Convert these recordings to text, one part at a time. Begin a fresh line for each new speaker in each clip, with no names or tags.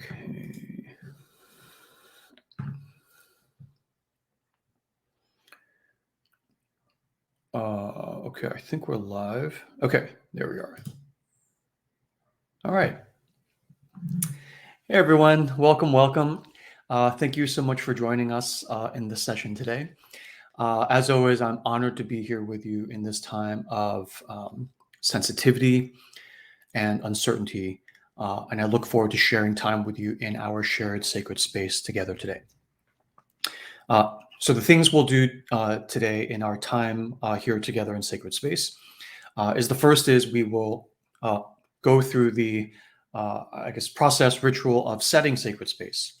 Okay. Okay, I think we're live. Okay, there we are. All right. Hey, everyone. Welcome. Thank you so much for joining us in this session today. As always, I'm honored to be here with you in this time of sensitivity and uncertainty. And I look forward to sharing time with you in our shared sacred space together today. So the things we'll do today in our time here together in sacred space is the first is we will go through the, process ritual of setting sacred space.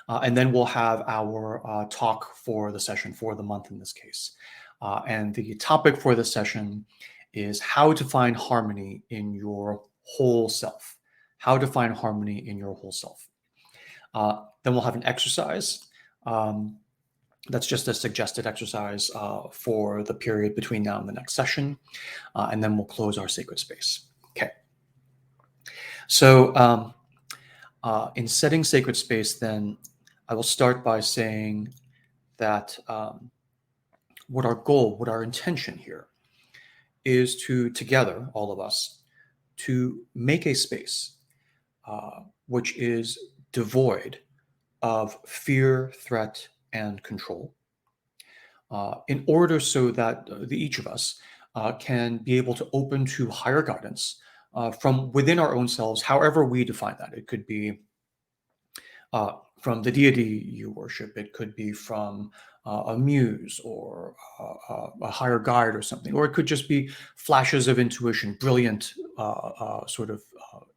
And then we'll have our talk for the session for the month in this case. And the topic for this session is how to find harmony in your whole self. How to find harmony in your whole self. Then we'll have an exercise. That's just a suggested exercise for the period between now and the next session. And then we'll close our sacred space. Okay. So in setting sacred space, then I will start by saying that what our goal, what our intention here is to together, all of us, to make a space which is devoid of fear, threat, and control, in order so that each of us can be able to open to higher guidance from within our own selves, however we define that. It could be from the deity you worship. It could be from a muse or a higher guide or something, or it could just be flashes of intuition, brilliant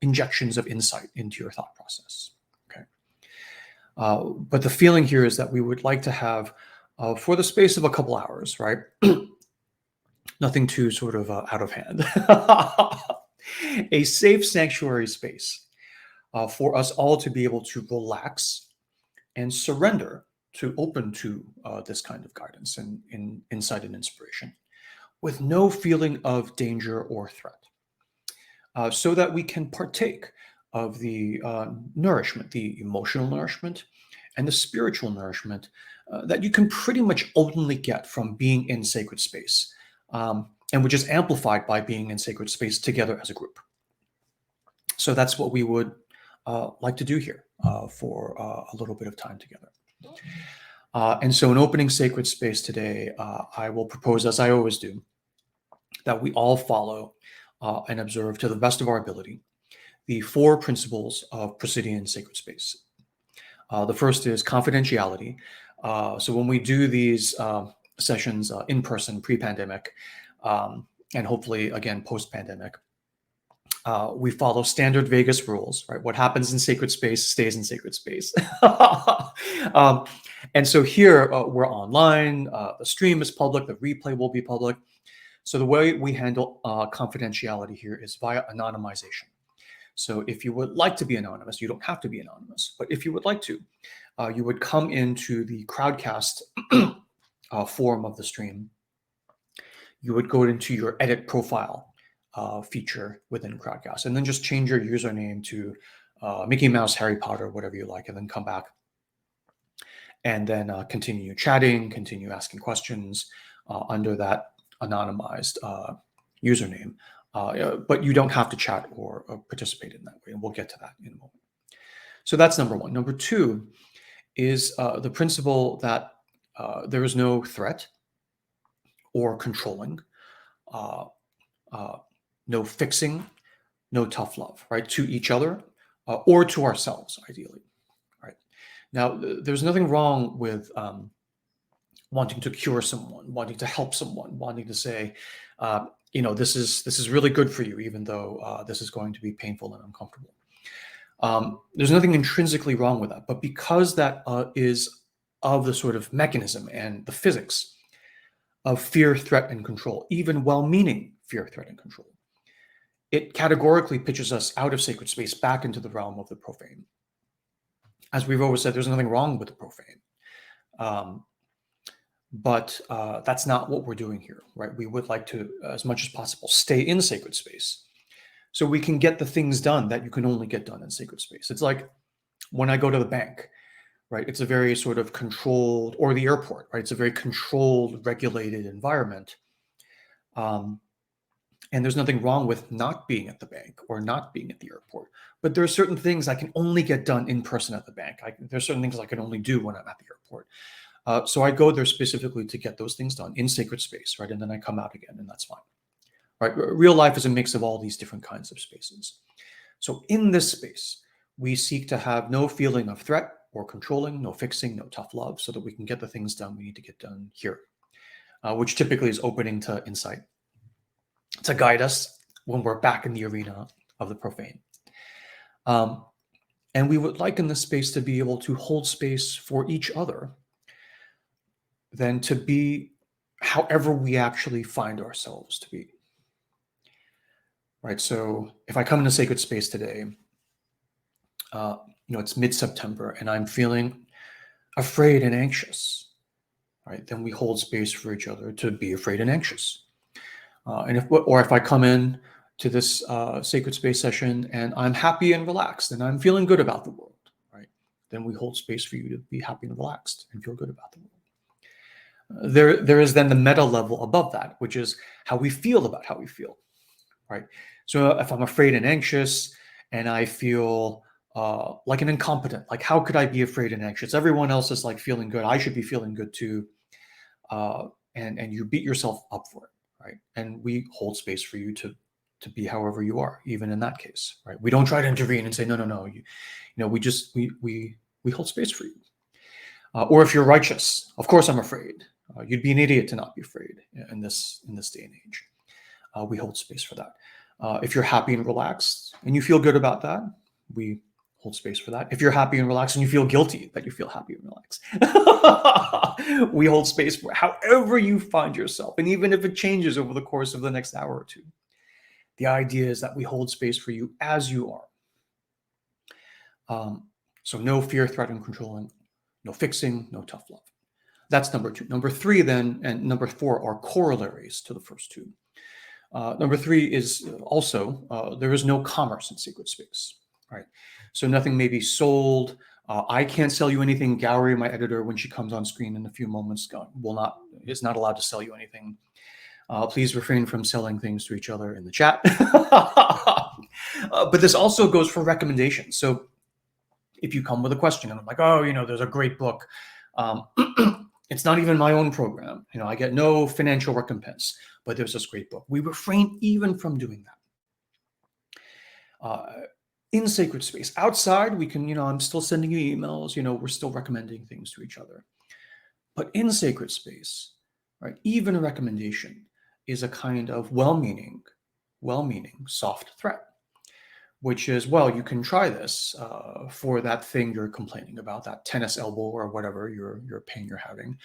injections of insight into your thought process. Okay. But the feeling here is that we would like to have, for the space of a couple hours, right? Nothing too sort of out of hand. A safe sanctuary space for us all to be able to relax and surrender to open to this kind of guidance and insight and inspiration with no feeling of danger or threat, so that we can partake of the nourishment, the emotional nourishment and the spiritual nourishment that you can pretty much only get from being in sacred space, and which is amplified by being in sacred space together as a group. So that's what we would like to do here for a little bit of time together. And so in opening sacred space today, I will propose, as I always do, that we all follow and observe to the best of our ability the 4 principles of proceeding in sacred space. The first is confidentiality. So when we do these sessions in person, pre-pandemic, and hopefully again post-pandemic, we follow standard Vegas rules, right? What happens in sacred space stays in sacred space. And so here we're online, the stream is public, the replay will be public. So the way we handle confidentiality here is via anonymization. So if you would like to be anonymous, you don't have to be anonymous, but if you would like to, you would come into the crowdcast form of the stream. You would go into your edit profile feature within Crowdcast, and then just change your username to Mickey Mouse, Harry Potter, whatever you like, and then come back and then continue chatting, continue asking questions under that anonymized username. But you don't have to chat or participate in that way, and we'll get to that in a moment. So that's number 1. Number 2 is the principle that there is no threat or controlling, no fixing, no tough love, right? To each other or to ourselves, ideally, right? Now, there's nothing wrong with wanting to cure someone, wanting to help someone, wanting to say, this is really good for you, even though this is going to be painful and uncomfortable. There's nothing intrinsically wrong with that, but because that is of the sort of mechanism and the physics of fear, threat, and control, even well-meaning fear, threat, and control, it categorically pitches us out of sacred space back into the realm of the profane. As we've always said, there's nothing wrong with the profane. But that's not what we're doing here, right? We would like to, as much as possible, stay in sacred space so we can get the things done that you can only get done in sacred space. It's like when I go to the bank, right? It's a very sort of controlled, or the airport, right? It's a very controlled, regulated environment. And there's nothing wrong with not being at the bank or not being at the airport. But there are certain things I can only get done in person at the bank. There's certain things I can only do when I'm at the airport. So I go there specifically to get those things done in sacred space, right? And then I come out again, and that's fine, right? Real life is a mix of all these different kinds of spaces. So in this space, we seek to have no feeling of threat or controlling, no fixing, no tough love, so that we can get the things done we need to get done here, which typically is opening to insight, to guide us when we're back in the arena of the profane. And we would like in this space to be able to hold space for each other, then to be however we actually find ourselves to be. Right. So if I come into sacred space today, it's mid-September and I'm feeling afraid and anxious, right? Then we hold space for each other to be afraid and anxious. And if I come in to this sacred space session and I'm happy and relaxed and I'm feeling good about the world, right? Then we hold space for you to be happy and relaxed and feel good about the world. There is then the meta level above that, which is how we feel about how we feel, right? So if I'm afraid and anxious and I feel like an incompetent, like how could I be afraid and anxious? Everyone else is like feeling good. I should be feeling good too. And you beat yourself up for it, right? And we hold space for you to be however you are, even in that case, right? We don't try to intervene and say, no. We hold space for you. Or if you're righteous, of course I'm afraid. You'd be an idiot to not be afraid in this day and age. We hold space for that. If you're happy and relaxed and you feel good about that, we hold space for that. If you're happy and relaxed and you feel guilty that you feel happy and relaxed, we hold space for however you find yourself. And even if it changes over the course of the next hour or two, the idea is that we hold space for you as you are. So no fear, threat, and controlling, no fixing, no tough love. That's number 2. Number 3 then, and number 4 are corollaries to the first 2. Number 3 is also, there is no commerce in sacred space, right? So nothing may be sold. I can't sell you anything. Gowrie, my editor, when she comes on screen in a few moments, is not allowed to sell you anything. Please refrain from selling things to each other in the chat. But this also goes for recommendations. So if you come with a question and I'm like, there's a great book. It's not even my own program. I get no financial recompense, but there's this great book. We refrain even from doing that. In sacred space, outside, we can, I'm still sending you emails, we're still recommending things to each other. But in sacred space, right, even a recommendation is a kind of well-meaning, soft threat, which is, you can try this for that thing you're complaining about, that tennis elbow or whatever your pain you're having.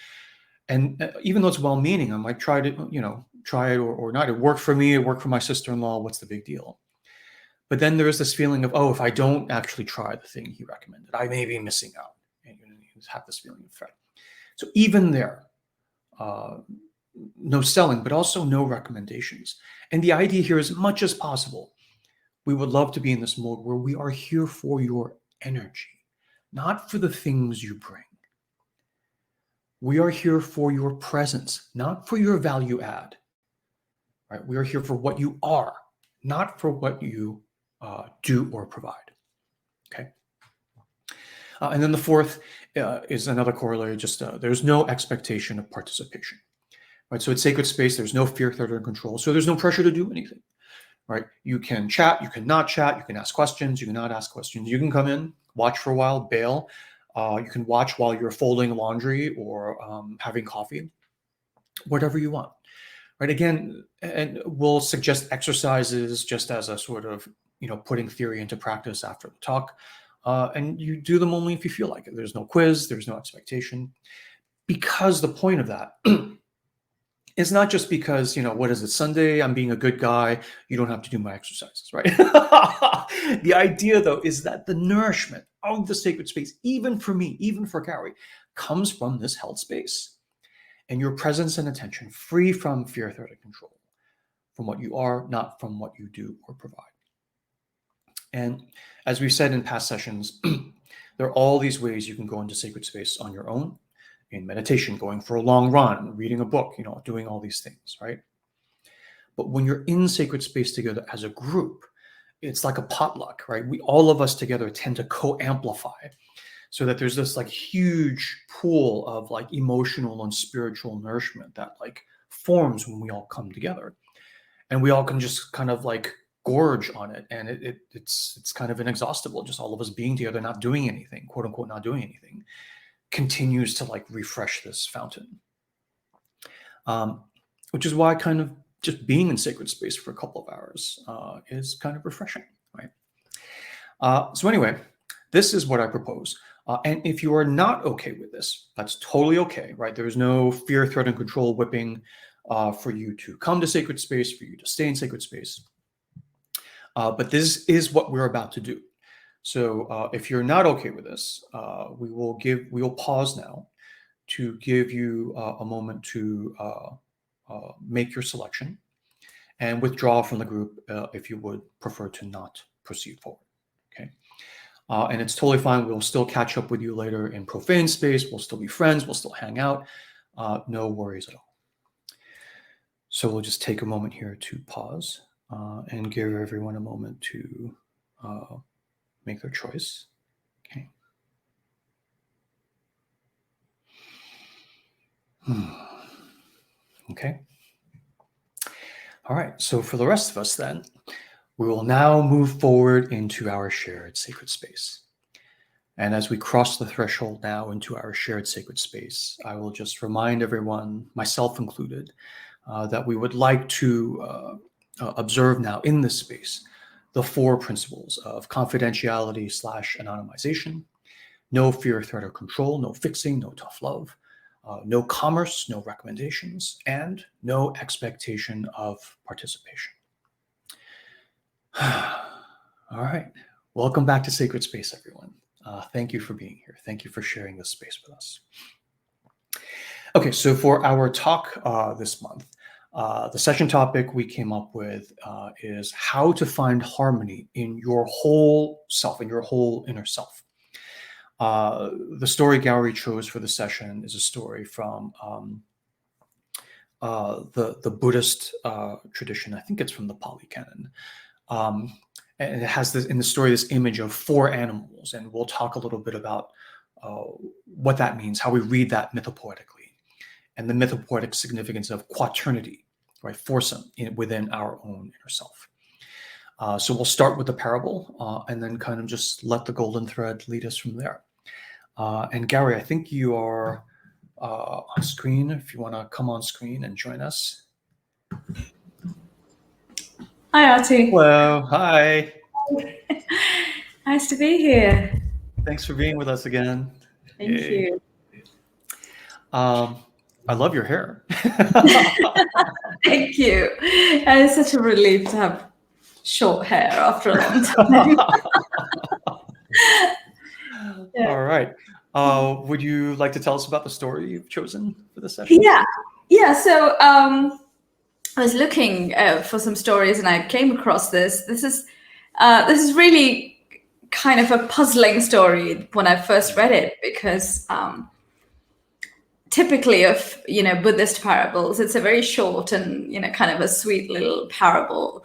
And even though it's well-meaning, I might try it or not. It worked for me. It worked for my sister-in-law. What's the big deal? But then there is this feeling of, if I don't actually try the thing he recommended, I may be missing out. And you have this feeling of threat. So even there, no selling, but also no recommendations. And the idea here, as much as possible, we would love to be in this mode where we are here for your energy, not for the things you bring. We are here for your presence, not for your value add. Right? We are here for what you are, not for what you do or provide. Okay. And then the fourth is another corollary. Just there's no expectation of participation. Right. So it's sacred space. There's no fear, threat, or control. So there's no pressure to do anything. Right. You can chat. You can not chat. You can ask questions. You can not ask questions. You can come in, watch for a while, bail. You can watch while you're folding laundry or having coffee, whatever you want. Right. Again, and we'll suggest exercises just as a sort of, putting theory into practice after the talk. And you do them only if you feel like it. There's no quiz. There's no expectation. Because the point of that is not just because, what is it, Sunday, I'm being a good guy. You don't have to do my exercises, right? The idea, though, is that the nourishment of the sacred space, even for me, even for Gowrie, comes from this held space. And your presence and attention, free from fear, threat, and control, from what you are, not from what you do or provide. And as we said in past sessions, there are all these ways you can go into sacred space on your own, in meditation, going for a long run, reading a book, doing all these things, right? But when you're in sacred space together as a group, it's like a potluck, right? All of us together tend to co-amplify, so that there's this like huge pool of like emotional and spiritual nourishment that like forms when we all come together, and we all can just kind of like gorge on it, and it's kind of inexhaustible. Just all of us being together, not doing anything, quote unquote, not doing anything, continues to like refresh this fountain. Which is why kind of just being in sacred space for a couple of hours is kind of refreshing, right? So anyway, this is what I propose. And if you are not okay with this, that's totally okay, right? There is no fear, threat, and control whipping for you to come to sacred space, for you to stay in sacred space. But this is what we're about to do. So if you're not okay with this, we will pause now to give you a moment to make your selection and withdraw from the group if you would prefer to not proceed forward. Okay. And it's totally fine. We'll still catch up with you later in profane space. We'll still be friends. We'll still hang out. No worries at all. So we'll just take a moment here to pause and give everyone a moment to make their choice. Okay. Okay. All right. So for the rest of us then, we will now move forward into our shared sacred space. And as we cross the threshold now into our shared sacred space, I will just remind everyone, myself included, that we would like to observe now in this space the 4 principles of confidentiality / anonymization, no fear, threat, or control, no fixing, no tough love, no commerce, no recommendations, and no expectation of participation. All right. Welcome back to Sacred Space, everyone. Thank you for being here. Thank you for sharing this space with us. Okay, so for our talk this month, the session topic we came up with is how to find harmony in your whole self, in your whole inner self. The story Gowrie chose for the session is a story from the Buddhist tradition. I think it's from the Pali Canon. And it has this, in the story, this image of 4 animals, and we'll talk a little bit about what that means, how we read that mythopoetically, and the mythopoetic significance of quaternity, right, foursome within our own inner self. So we'll start with the parable and then kind of just let the golden thread lead us from there. And Gowrie, I think you are on screen, if you want to come on screen and join us.
Hi, Artie.
Hello. Hi.
Nice to be here.
Thanks for being with us again.
Thank you.
I love your hair.
Thank you. It's such a relief to have short hair after a long time.
Yeah. All right. Would you like to tell us about the story you've chosen for this session?
Yeah. So I was looking for some stories, and I came across this. This is really kind of a puzzling story when I first read it, because typically of Buddhist parables, it's a very short and kind of a sweet little parable,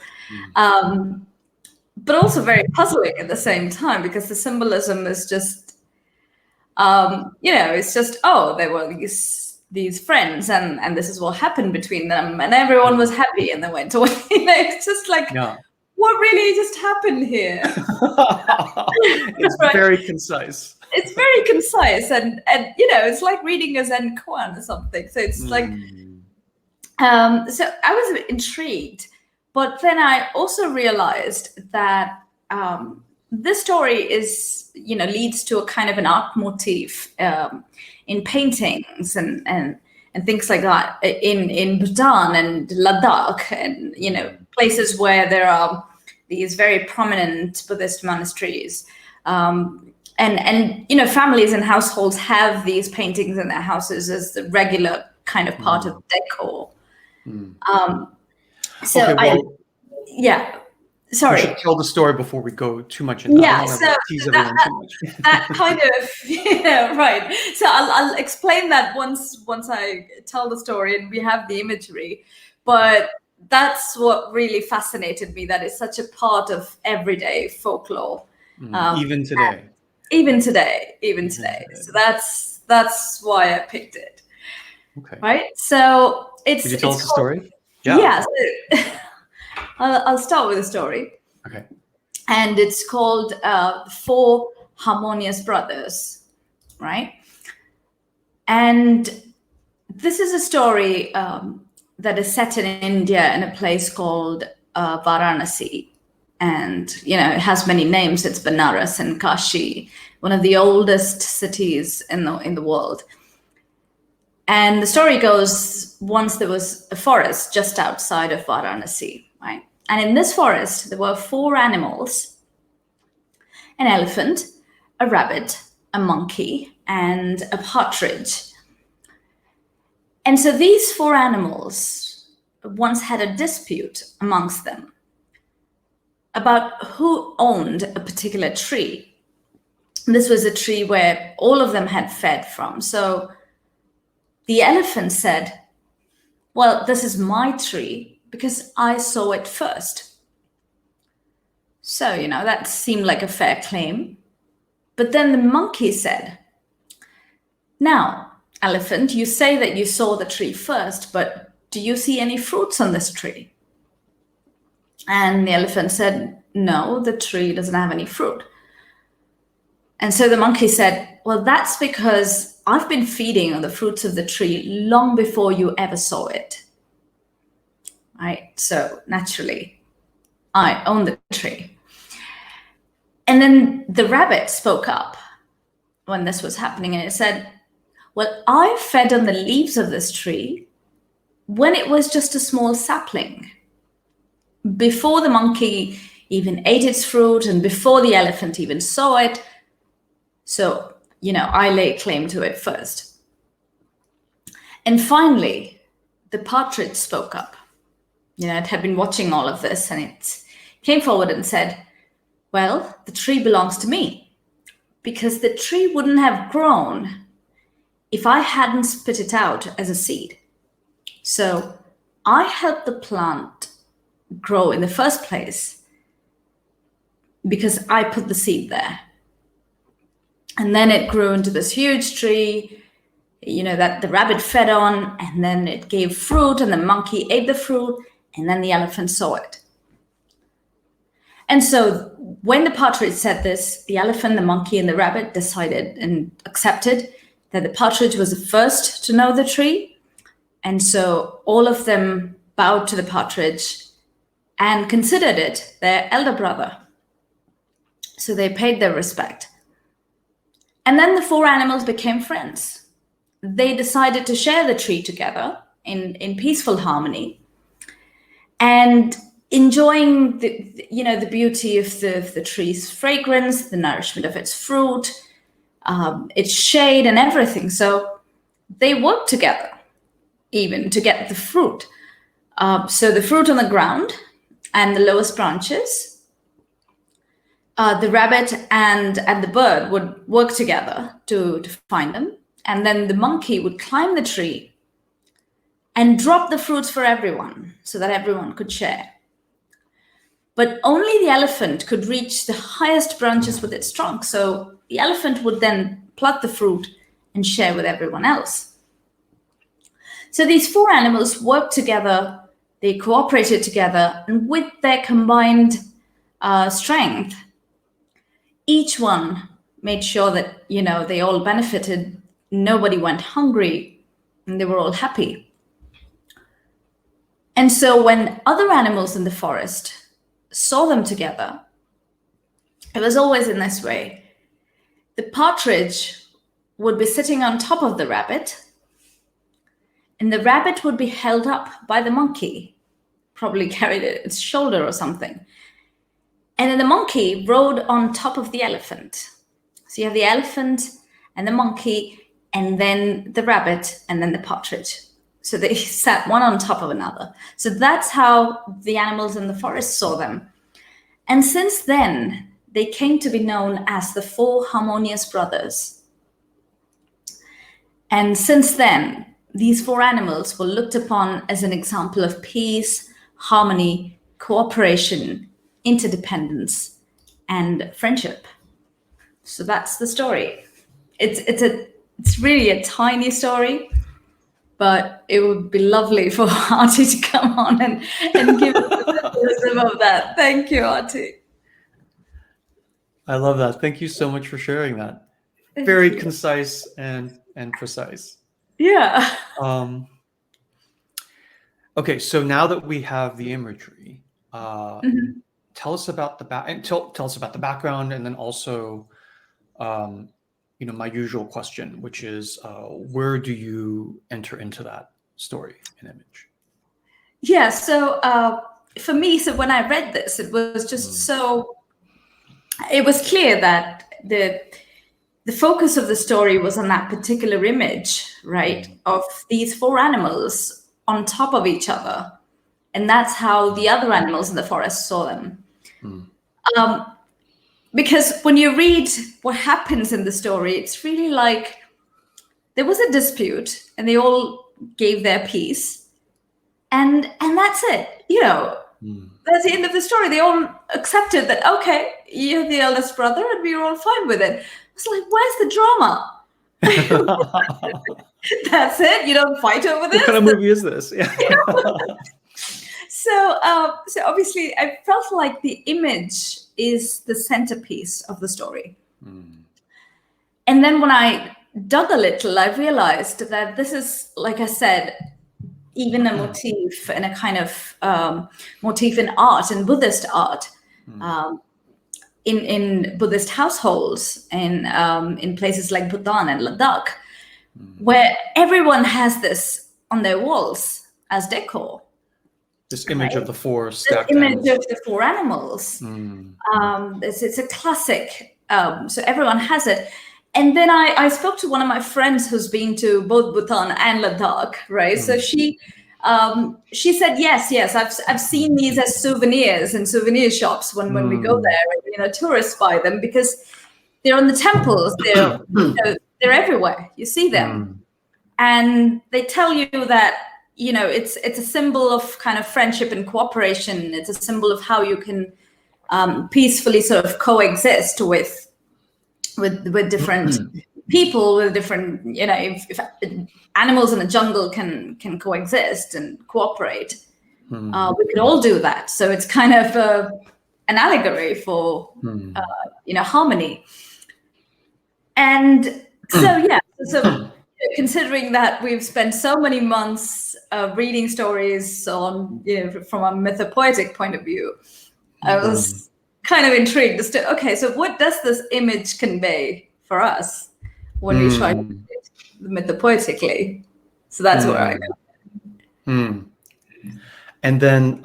but also very puzzling at the same time, because the symbolism is just it's just, there were these friends, and this is what happened between them, and everyone was happy and they went away. It's just like, what really just happened here?
It's right. Very concise.
It's very concise, and it's like reading a Zen koan or something. So it's like, so I was intrigued, but then I also realized that this story is, leads to a kind of an art motif in paintings and things like that in Bhutan and Ladakh, and places where there are these very prominent Buddhist monasteries, and families and households have these paintings in their houses as the regular kind of part of decor. So
We
sorry.
should tell the story before we go too much into.
Yeah,
I don't want
so
to tease everyone too much.
that kind of right. So I'll explain that once I tell the story and we have the imagery. But that's what really fascinated me. That is such a part of everyday folklore,
Even today.
Even today. So that's why I picked it.
Okay.
Right. So
Could you tell us a story?
Yeah. So I'll start with a story.
Okay.
And it's called The Four Harmonious Brothers, right? And this is a story that is set in India in a place called Varanasi. And, it has many names. It's Benares and Kashi, one of the oldest cities in the world. And the story goes, once there was a forest just outside of Varanasi, right? And in this forest, there were four animals: an elephant, a rabbit, a monkey, and a partridge. And so these four animals once had a dispute amongst them about who owned a particular tree. And this was a tree where all of them had fed from. So the elephant said, well, this is my tree because I saw it first. So, that seemed like a fair claim. But then the monkey said, now, elephant, you say that you saw the tree first, but do you see any fruits on this tree? And the elephant said, no, the tree doesn't have any fruit. And so the monkey said, well, that's because I've been feeding on the fruits of the tree long before you ever saw it. Right? So naturally, I own the tree. And then the rabbit spoke up when this was happening, and it said, well, I fed on the leaves of this tree when it was just a small sapling, before the monkey even ate its fruit and before the elephant even saw it. So, I lay claim to it first. And finally, the partridge spoke up. It had been watching all of this, and it came forward and said, well, the tree belongs to me, because the tree wouldn't have grown if I hadn't spit it out as a seed. So I helped the plant grow in the first place because I put the seed there. And then it grew into this huge tree, that the rabbit fed on, and then it gave fruit, and the monkey ate the fruit, and then the elephant saw it. And so when the partridge said this, the elephant, the monkey, and the rabbit decided and accepted that the partridge was the first to know the tree. And so all of them bowed to the partridge and considered it their elder brother. So they paid their respect. And then the four animals became friends. They decided to share the tree together in peaceful harmony, and enjoying the beauty of the tree's fragrance, the nourishment of its fruit, its shade, and everything. So they worked together even to get the fruit. So the fruit on the ground and the lowest branches, the rabbit and the bird would work together to find them. And then the monkey would climb the tree and drop the fruits for everyone so that everyone could share. But only the elephant could reach the highest branches with its trunk. So the elephant would then pluck the fruit and share with everyone else. So these four animals worked together, they cooperated together, and with their combined strength, each one made sure that, they all benefited, nobody went hungry, and they were all happy. And so when other animals in the forest saw them together, it was always in this way. The partridge would be sitting on top of the rabbit, and the rabbit would be held up by the monkey, probably carried its shoulder or something. And then the monkey rode on top of the elephant. So you have the elephant and the monkey, and then the rabbit, and then the partridge. So they sat one on top of another. So that's how the animals in the forest saw them. And since then, they came to be known as the Four Harmonious Brothers. And since then, these four animals were looked upon as an example of peace, harmony, cooperation, interdependence, and friendship. So that's the story. It's really a tiny story, but it would be lovely for Artie to come on and give us some of that. Thank you, Artie.
I love that. Thank you so much for sharing that. Very concise and precise.
Yeah.
Okay, so now that we have the imagery, tell us about tell us about the background, and then also, my usual question, which is, where do you enter into that story and image?
Yeah. So for me, so when I read this, it was just it was clear that the focus of the story was on that particular image, right, of these four animals on top of each other. And that's how the other animals in the forest saw them. Because when you read what happens in the story, it's really like there was a dispute and they all gave their piece. And that's it. That's the end of the story. They all accepted that, okay, you're the eldest brother and we were all fine with it. It's like, where's the drama? That's it. You don't fight over this.
What kind of movie is this? Yeah.
So obviously, I felt like the image is the centerpiece of the story. And then when I dug a little, I realized that this is, like I said, even a motif and a kind of motif in art, in Buddhist art, in Buddhist households, in places like Bhutan and Ladakh, where everyone has this on their walls as decor.
This image of the four
This
stacked
image
animals.
of the four animals. It's a classic. So everyone has it. And then I spoke to one of my friends who's been to both Bhutan and Ladakh, right? So she said, yes, I've seen these as souvenirs in souvenir shops when we go there. Tourists buy them because they're on the temples. They're everywhere. You see them, and they tell you that it's a symbol of kind of friendship and cooperation. It's a symbol of how you can peacefully sort of coexist with different people, with different, if animals in the jungle can coexist and cooperate, we could all do that. So it's kind of an allegory for harmony. And so considering that we've spent so many months reading stories on from a mythopoetic point of view, I was kind of intrigued as to, okay, so what does this image convey for us when we try to do it mythopoetically? So that's where I go.
And then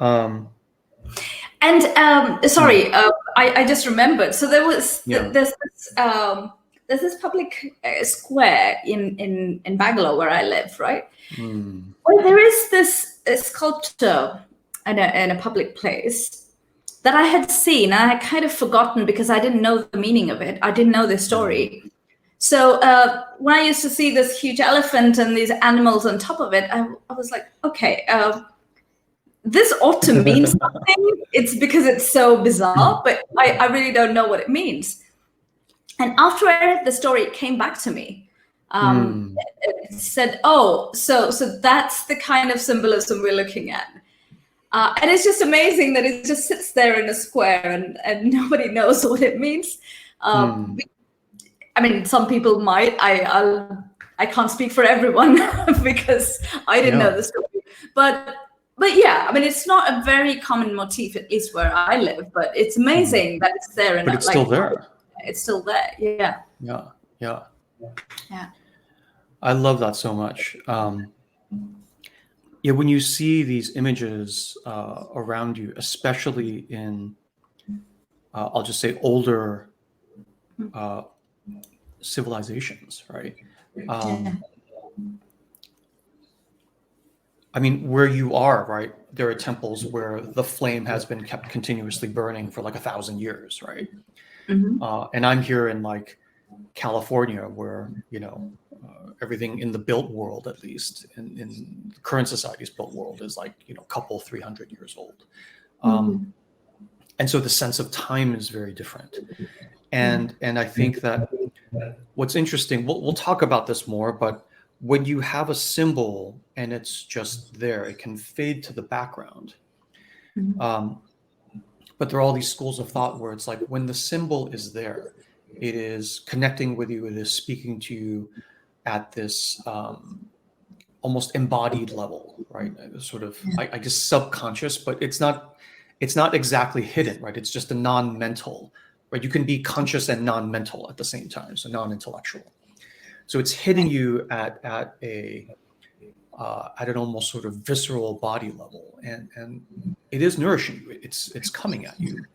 sorry, I just remembered. So there was there's this public square in Bangalore where I live, right? Well, there is this sculpture in a public place that I had seen, and I had kind of forgotten because I didn't know the meaning of it. I didn't know the story. So when I used to see this huge elephant and these animals on top of it, I was like, okay, this ought to mean something. It's because it's so bizarre, but I really don't know what it means. And after I read the story, it came back to me. It said, oh, so that's the kind of symbolism we're looking at. And it's just amazing that it just sits there in a square and nobody knows what it means. I mean, some people might. I can't speak for everyone because I didn't know the story. But yeah, I mean, it's not a very common motif, at least where I live. But it's amazing that it's there.
But it's still there.
It's still there. Yeah.
Yeah. I love that so much. When you see these images around you, especially in, I'll just say, older civilizations, right? I mean, where you are, right? There are temples where the flame has been kept continuously burning for like 1,000 years, right? And I'm here in like California, where everything in the built world, at least in the current society's built world, is like couple 300 years old. And so the sense of time is very different. And I think that what's interesting, we'll talk about this more, but when you have a symbol and it's just there, it can fade to the background. But there are all these schools of thought where it's like when the symbol is there, it is connecting with you, it is speaking to you at this almost embodied level, right? Sort of, I guess, subconscious, but it's not exactly hidden, right? It's just a non-mental, right? You can be conscious and non-mental at the same time, so non-intellectual. So it's hitting you at an almost sort of visceral body level, and it is nourishing you. It's coming at you.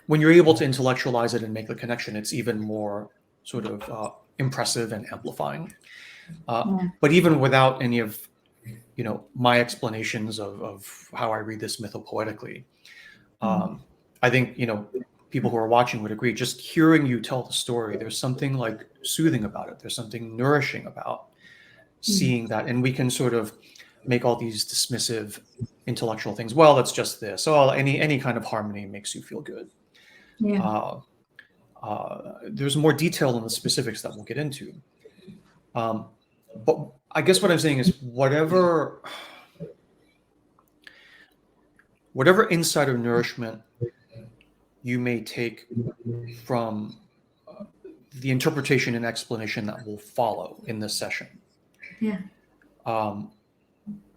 When you're able to intellectualize it and make the connection, it's even more sort of impressive and amplifying. But even without any of my explanations of how I read this mythopoetically, I think people who are watching would agree. Just hearing you tell the story, there's something like soothing about it. There's something nourishing about seeing that, and we can sort of make all these dismissive intellectual things. Well, it's just this. Oh, any kind of harmony makes you feel good. There's more detail in the specifics that we'll get into. But I guess what I'm saying is whatever insight or nourishment you may take from the interpretation and explanation that will follow in this session.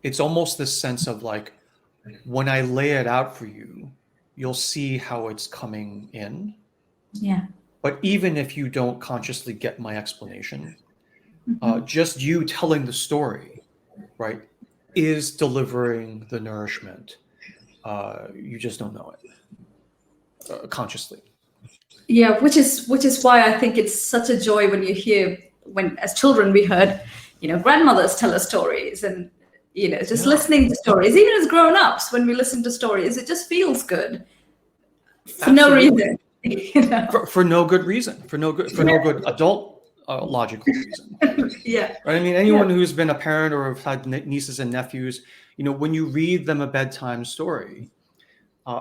It's almost this sense of like, when I lay it out for you, you'll see how it's coming in. But even if you don't consciously get my explanation, just you telling the story, right, is delivering the nourishment. You just don't know it consciously.
Which is why I think it's such a joy when you hear, when as children we heard, grandmothers tell us stories, and just listening to stories, even as grown-ups, when we listen to stories, it just feels good for no reason.
For no good reason, for no good adult logical reason. Right? I mean, anyone who's been a parent or have had nieces and nephews, when you read them a bedtime story,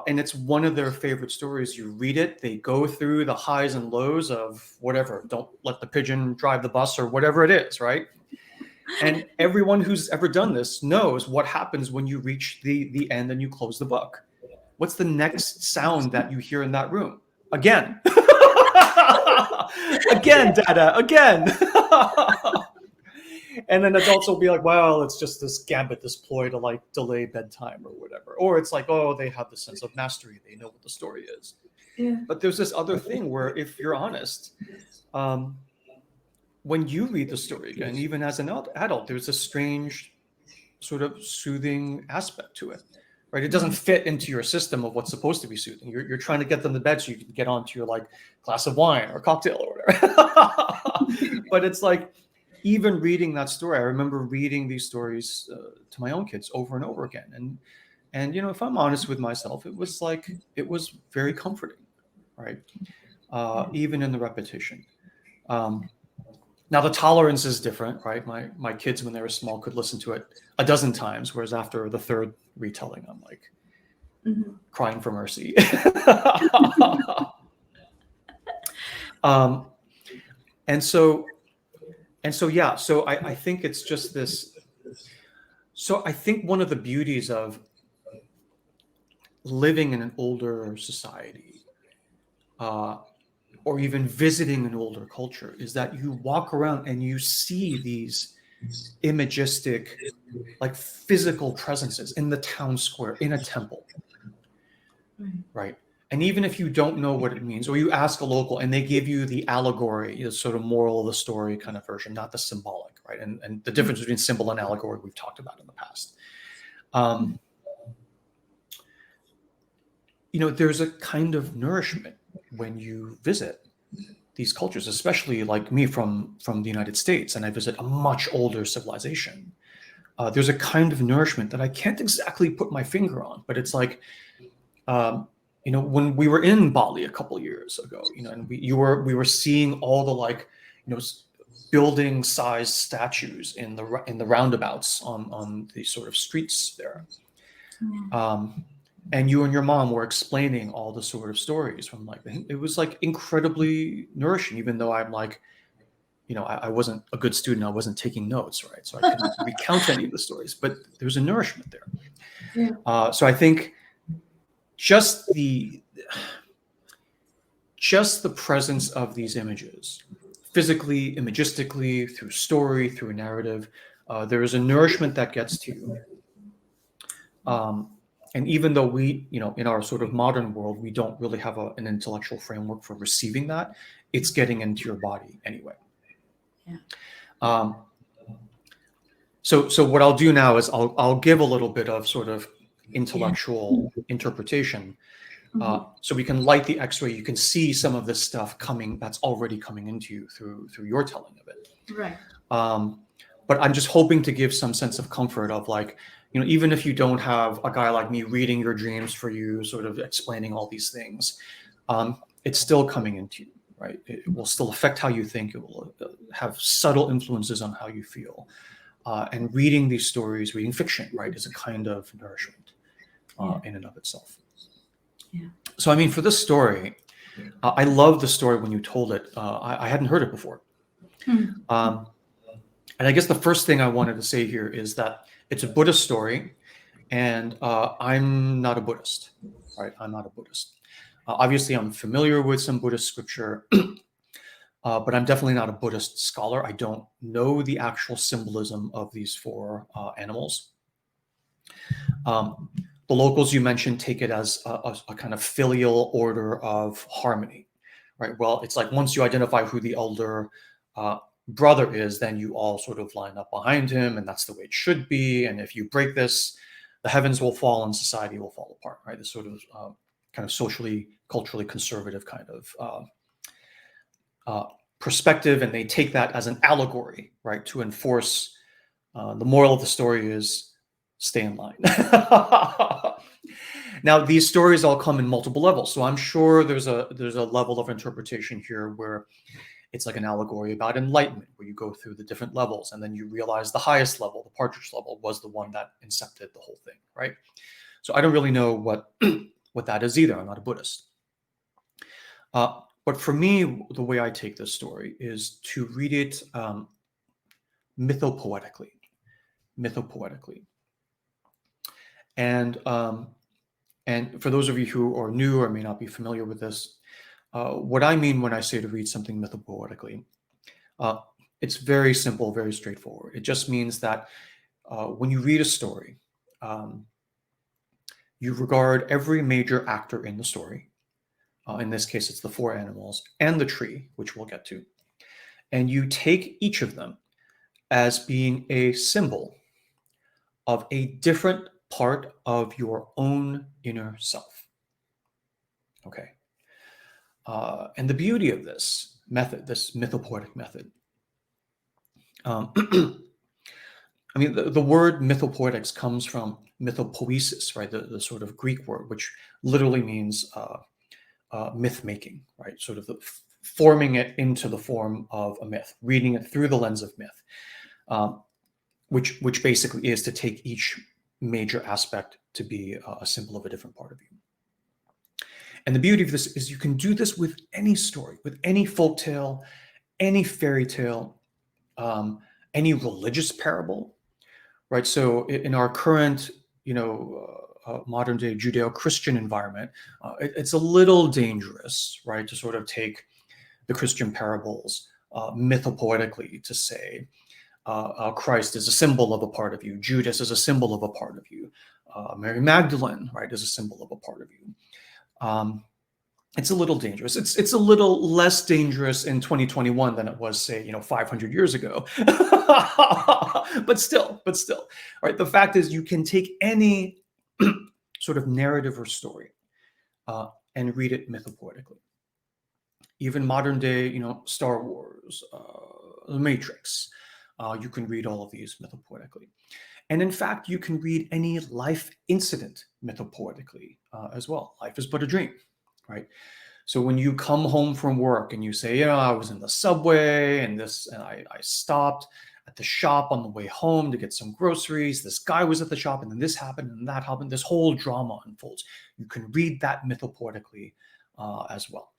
and it's one of their favorite stories, you read it, they go through the highs and lows of whatever, don't let the pigeon drive the bus or whatever it is, right? And everyone who's ever done this knows what happens when you reach the end and you close the book. What's the next sound that you hear in that room? Again. Again, Dada, again. And then adults will be like, well, it's just this gambit, this ploy to like delay bedtime or whatever. Or it's like, oh, they have the sense of mastery. They know what the story is. But there's this other thing where, if you're honest, when you read the story again, even as an adult, there's a strange sort of soothing aspect to it, right? It doesn't fit into your system of what's supposed to be soothing. You're trying to get them to bed so you can get onto your like glass of wine or cocktail or whatever. But it's like, even reading that story, I remember reading these stories to my own kids over and over again. And if I'm honest with myself, it was very comforting, right? Even in the repetition. Now the tolerance is different, right? My kids, when they were small, could listen to it a dozen times, whereas after the third retelling, I'm like crying for mercy. So I think it's just this. So I think one of the beauties of living in an older society, or even visiting an older culture, is that you walk around and you see these imagistic, like physical presences in the town square, in a temple, right? And even if you don't know what it means, or you ask a local and they give you the allegory, the sort of moral of the story kind of version, not the symbolic, right? And the difference between symbol and allegory we've talked about in the past. There's a kind of nourishment when you visit these cultures, especially like me from the United States, and I visit a much older civilization. there's a kind of nourishment that I can't exactly put my finger on, but it's like, when we were in Bali a couple years ago, and we were seeing all the like, building sized statues in the roundabouts on the sort of streets there. And you and your mom were explaining all the sort of stories from like, it was like incredibly nourishing, even though I'm like, I wasn't a good student. I wasn't taking notes, right? So I couldn't recount any of the stories, but there's a nourishment there.
Yeah.
So I think just the presence of these images, physically, imagistically, through story, through a narrative, there is a nourishment that gets to you. And even though we, in our sort of modern world, we don't really have an intellectual framework for receiving that, it's getting into your body anyway.
Yeah.
So what I'll do now is I'll give a little bit of sort of intellectual interpretation, so we can light the X-ray. You can see some of this stuff that's already coming into you through your telling of it.
Right.
But I'm just hoping to give some sense of comfort of like, even if you don't have a guy like me reading your dreams for you, sort of explaining all these things, it's still coming into you, right? It will still affect how you think. It will have subtle influences on how you feel. And reading these stories, reading fiction, right, is a kind of nourishment in and of itself.
Yeah.
So, I mean, for this story, I love the story when you told it. I hadn't heard it before. And I guess the first thing I wanted to say here is that it's a Buddhist story, and I'm not a Buddhist, right? I'm not a Buddhist. Obviously, I'm familiar with some Buddhist scripture, but I'm definitely not a Buddhist scholar. I don't know the actual symbolism of these four animals. The locals you mentioned take it as a kind of filial order of harmony, right? Well, it's like once you identify who the elder brother is, then you all sort of line up behind him, and that's the way it should be. And if you break this, the heavens will fall and society will fall apart, right? This sort of kind of socially, culturally conservative kind of perspective, and they take that as an allegory, right, to enforce the moral of the story is stay in line. Now, these stories all come in multiple levels, so I'm sure there's a level of interpretation here where it's like an allegory about enlightenment, where you go through the different levels, and then you realize the highest level, the partridge level, was the one that incepted the whole thing, right? So I don't really know what that is either. I'm not a Buddhist. But for me, the way I take this story is to read it mythopoetically. And for those of you who are new or may not be familiar with this, what I mean when I say to read something mythopoetically, it's very simple, very straightforward. It just means that when you read a story, you regard every major actor in the story. In this case, it's the four animals and the tree, which we'll get to. And you take each of them as being a symbol of a different part of your own inner self. Okay. And the beauty of this method, this mythopoetic method, I mean, the word mythopoetics comes from mythopoesis, right? The sort of Greek word, which literally means myth making, right? Sort of forming it into the form of a myth, reading it through the lens of myth, which basically is to take each major aspect to be a symbol of a different part of you. And the beauty of this is you can do this with any story, with any folktale, any fairy tale, any religious parable, right? So in our current, modern day Judeo-Christian environment, it's a little dangerous, right, to sort of take the Christian parables mythopoetically to say Christ is a symbol of a part of you, Judas is a symbol of a part of you, Mary Magdalene, right, is a symbol of a part of you. It's a little dangerous. It's a little less dangerous in 2021 than it was, say, 500 years ago. but still, right? The fact is, you can take any sort of narrative or story and read it mythopoetically. Even modern day, Star Wars, The Matrix, you can read all of these mythopoetically. And in fact, you can read any life incident mythopoetically as well. Life is but a dream, right? So when you come home from work and you say, I was in the subway and I stopped at the shop on the way home to get some groceries. This guy was at the shop and then this happened and that happened. This whole drama unfolds. You can read that mythopoetically as well.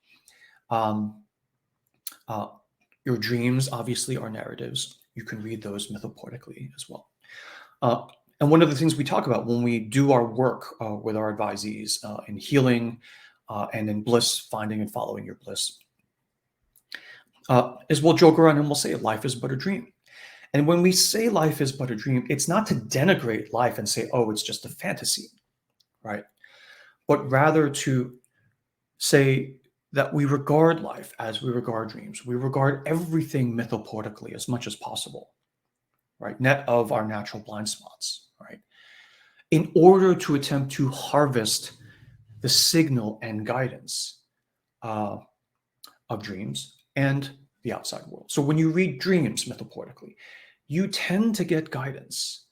Your dreams obviously are narratives. You can read those mythopoetically as well. And one of the things we talk about when we do our work with our advisees in healing and in bliss, finding and following your bliss, is we'll joke around and we'll say life is but a dream. And when we say life is but a dream, it's not to denigrate life and say, oh, it's just a fantasy, right? But rather to say that we regard life as we regard dreams. We regard everything mythopoetically as much as possible, right? Net of our natural blind spots, right? In order to attempt to harvest the signal and guidance of dreams and the outside world. So when you read dreams mythopoetically, you tend to get guidance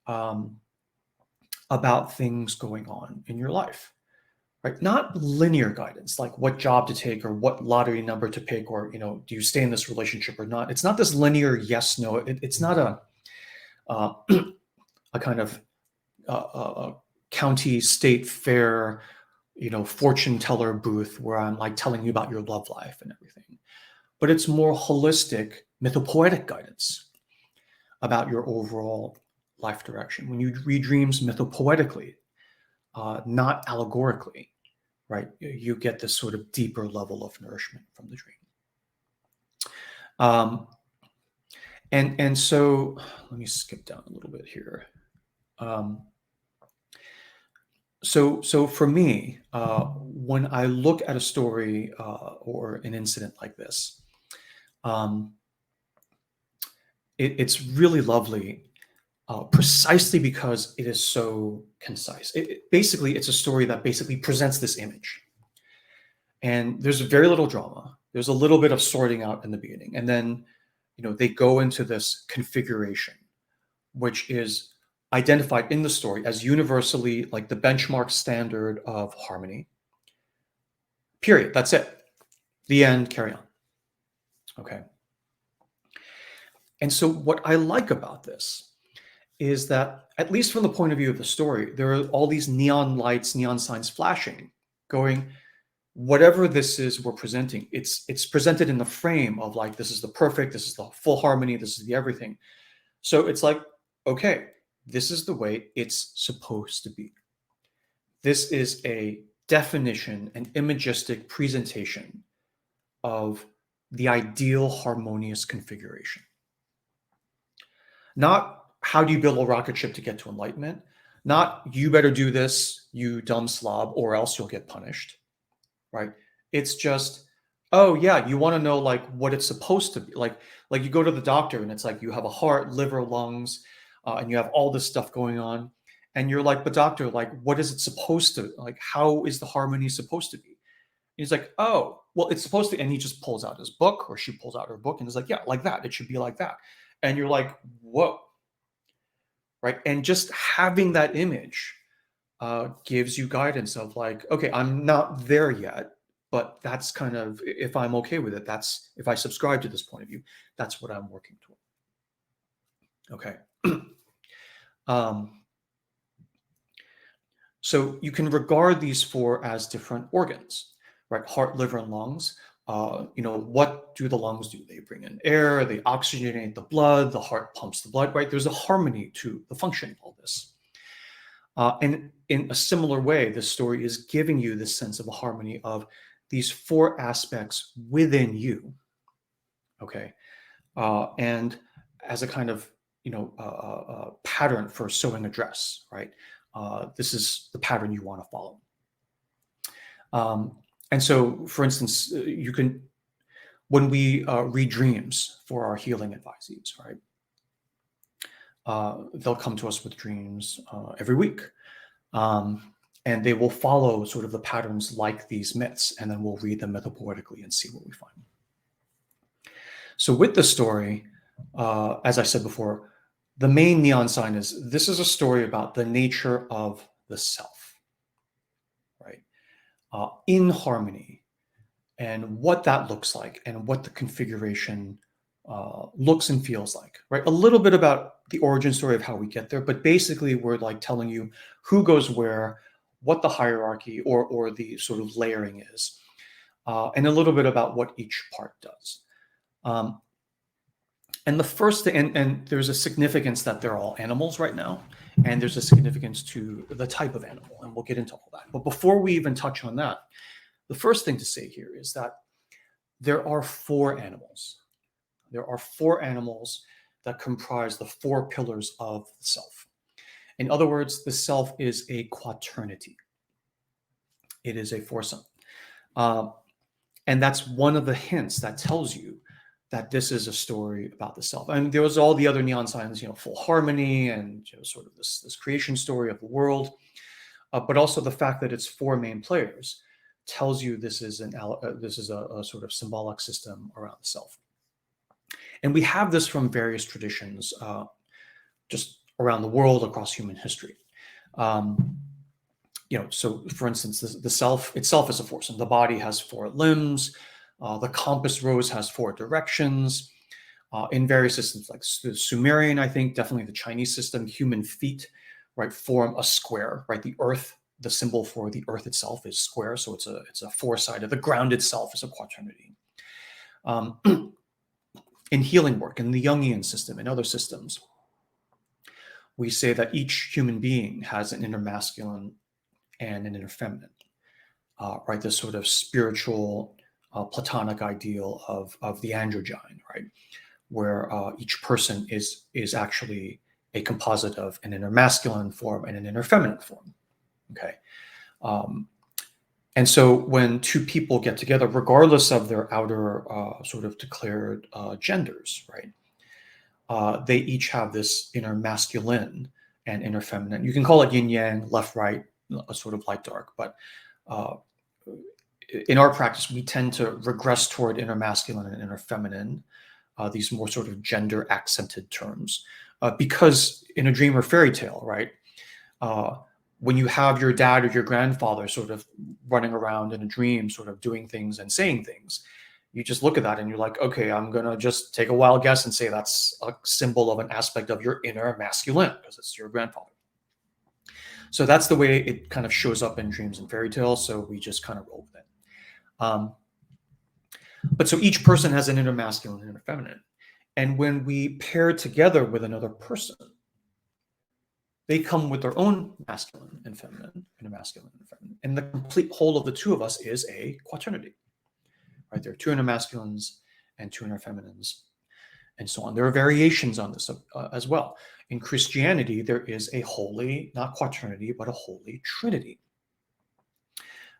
about things going on in your life, right? Not linear guidance, like what job to take or what lottery number to pick, or do you stay in this relationship or not? It's not this linear yes, no. It's not a kind of county, state fair, fortune teller booth where I'm like telling you about your love life and everything. But it's more holistic, mythopoetic guidance about your overall life direction. When you read dreams mythopoetically, not allegorically, right? You get this sort of deeper level of nourishment from the dream. And so let me skip down a little bit here. So for me, when I look at a story or an incident like this, it's really lovely, precisely because it is so concise. Basically, it's a story that basically presents this image. And there's very little drama. There's a little bit of sorting out in the beginning. And then, they go into this configuration, which is identified in the story as universally like the benchmark standard of harmony. Period. That's it. The end, carry on. Okay. And so what I like about this is that, at least from the point of view of the story, there are all these neon lights, neon signs flashing, going, whatever this is we're presenting, it's presented in the frame of like, this is the perfect, this is the full harmony, this is the everything. So it's like, okay, this is the way it's supposed to be. This is a definition, an imagistic presentation of the ideal harmonious configuration. Not how do you build a rocket ship to get to enlightenment, not you better do this, you dumb slob, or else you'll get punished, right? It's just, oh yeah, you want to know like what it's supposed to be. Like you go to the doctor and it's like you have a heart, liver, lungs, and you have all this stuff going on. And you're like, but doctor, like, what is it supposed to, like, how is the harmony supposed to be? And he's like, oh, well, it's supposed to, and he just pulls out his book, or she pulls out her book and is like, yeah, like that. It should be like that. And you're like, whoa, right? And just having that image gives you guidance of like, okay, I'm not there yet, but that's kind of, if I'm okay with it, that's, if I subscribe to this point of view, that's what I'm working toward. Okay. So you can regard these four as different organs, right? Heart, liver, and lungs. What do the lungs do? They bring in air, they oxygenate the blood, the heart pumps the blood, right? There's a harmony to the function of all this. And in a similar way, this story is giving you this sense of a harmony of these four aspects within you, okay? And as a kind of, pattern for sewing a dress, right? This is the pattern you want to follow. And so, for instance, you can, when we read dreams for our healing advisees, right? They'll come to us with dreams every week. And they will follow sort of the patterns like these myths, and then we'll read them mythopoetically and see what we find. So with the story, as I said before, the main neon sign is this is a story about the nature of the self, right? In harmony, and what that looks like, and what the configuration looks and feels like, right? A little bit about the origin story of how we get there, but basically we're like telling you who goes where, what the hierarchy or the sort of layering is, and a little bit about what each part does. And the first thing, and there's a significance that they're all animals right now, and there's a significance to the type of animal, and we'll get into all that. But before we even touch on that, the first thing to say here is that there are 4 animals. There are 4 animals that comprise the 4 pillars of the self. In other words, the self is a quaternity. It is a foursome. And that's one of the hints that tells you that this is a story about the self. And there was all the other neon signs, full harmony and sort of this creation story of the world. But also the fact that it's 4 main players tells you this is a sort of symbolic system around the self. And we have this from various traditions just around the world, across human history. So for instance, the self itself is a foursome. The body has 4 limbs. The compass rose has 4 directions. In various systems, like the Sumerian, I think, definitely the Chinese system, human feet, right, form a square, right? The earth, the symbol for the earth itself is square, so it's a 4-sided. The ground itself is a quaternity. In healing work, in the Jungian system, in other systems, we say that each human being has an inner masculine and an inner feminine, right? This sort of spiritual, Platonic ideal of the androgyne, right? Where each person is actually a composite of an inner masculine form and an inner feminine form, okay? And so when 2 people get together, regardless of their outer sort of declared genders, right? They each have this inner masculine and inner feminine. You can call it yin yang, left, right, a sort of light dark, but in our practice, we tend to regress toward inner masculine and inner feminine, these more sort of gender accented terms, because in a dream or fairy tale, right? When you have your dad or your grandfather sort of running around in a dream, sort of doing things and saying things, you just look at that and you're like, okay, I'm going to just take a wild guess and say that's a symbol of an aspect of your inner masculine because it's your grandfather. So that's the way it kind of shows up in dreams and fairy tales. So we just kind of roll with it. But so each person has an inner masculine and inner feminine. And when we pair together with another person, they come with their own masculine and feminine, inner masculine and feminine. And the complete whole of the 2 of us is a quaternity, right? There are 2 inner masculines and 2 inner feminines, and so on. There are variations on this as well. In Christianity, there is a holy, not quaternity, but a holy trinity.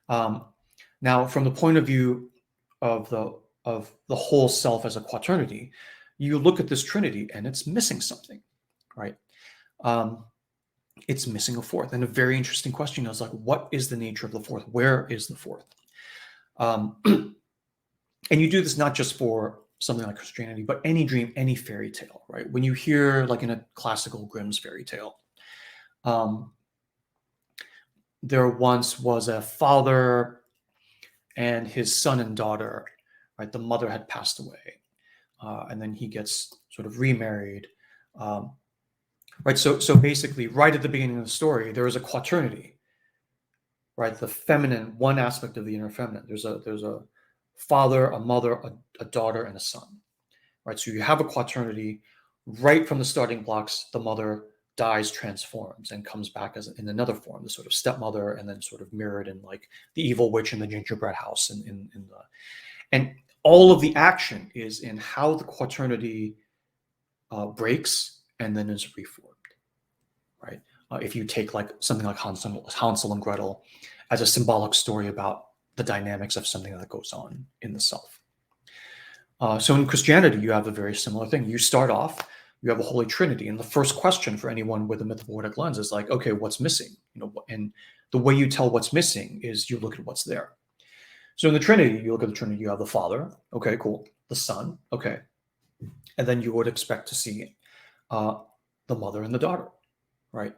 Now, from the point of view of the whole self as a quaternity, you look at this trinity and it's missing something, right? It's missing a 4th. And a very interesting question is like, what is the nature of the 4th? Where is the 4th? And you do this not just for something like Christianity, but any dream, any fairy tale, right? When you hear, like in a classical Grimm's fairy tale, there once was a father and his son and daughter, right? The mother had passed away, and then he gets sort of remarried, right? So basically, right at the beginning of the story, there is a quaternity, right? The feminine, one aspect of the inner feminine. There's a father, a mother, a daughter, and a son, right? So you have a quaternity right from the starting blocks. The mother dies, transforms, and comes back as in another form, the sort of stepmother, and then sort of mirrored in like the evil witch in the gingerbread house, and all of the action is in how the quaternity breaks and then is reformed, right? If you take like something like Hansel and Gretel as a symbolic story about the dynamics of something that goes on in the self. So in Christianity, you have a very similar thing. You start off, you have a Holy Trinity, and the first question for anyone with a mythopoetic lens is like, okay, what's missing? And the way you tell what's missing is you look at what's there. So in the Trinity, you look at the Trinity, you have the Father, okay, cool. The Son, okay. And then you would expect to see the mother and the daughter, right?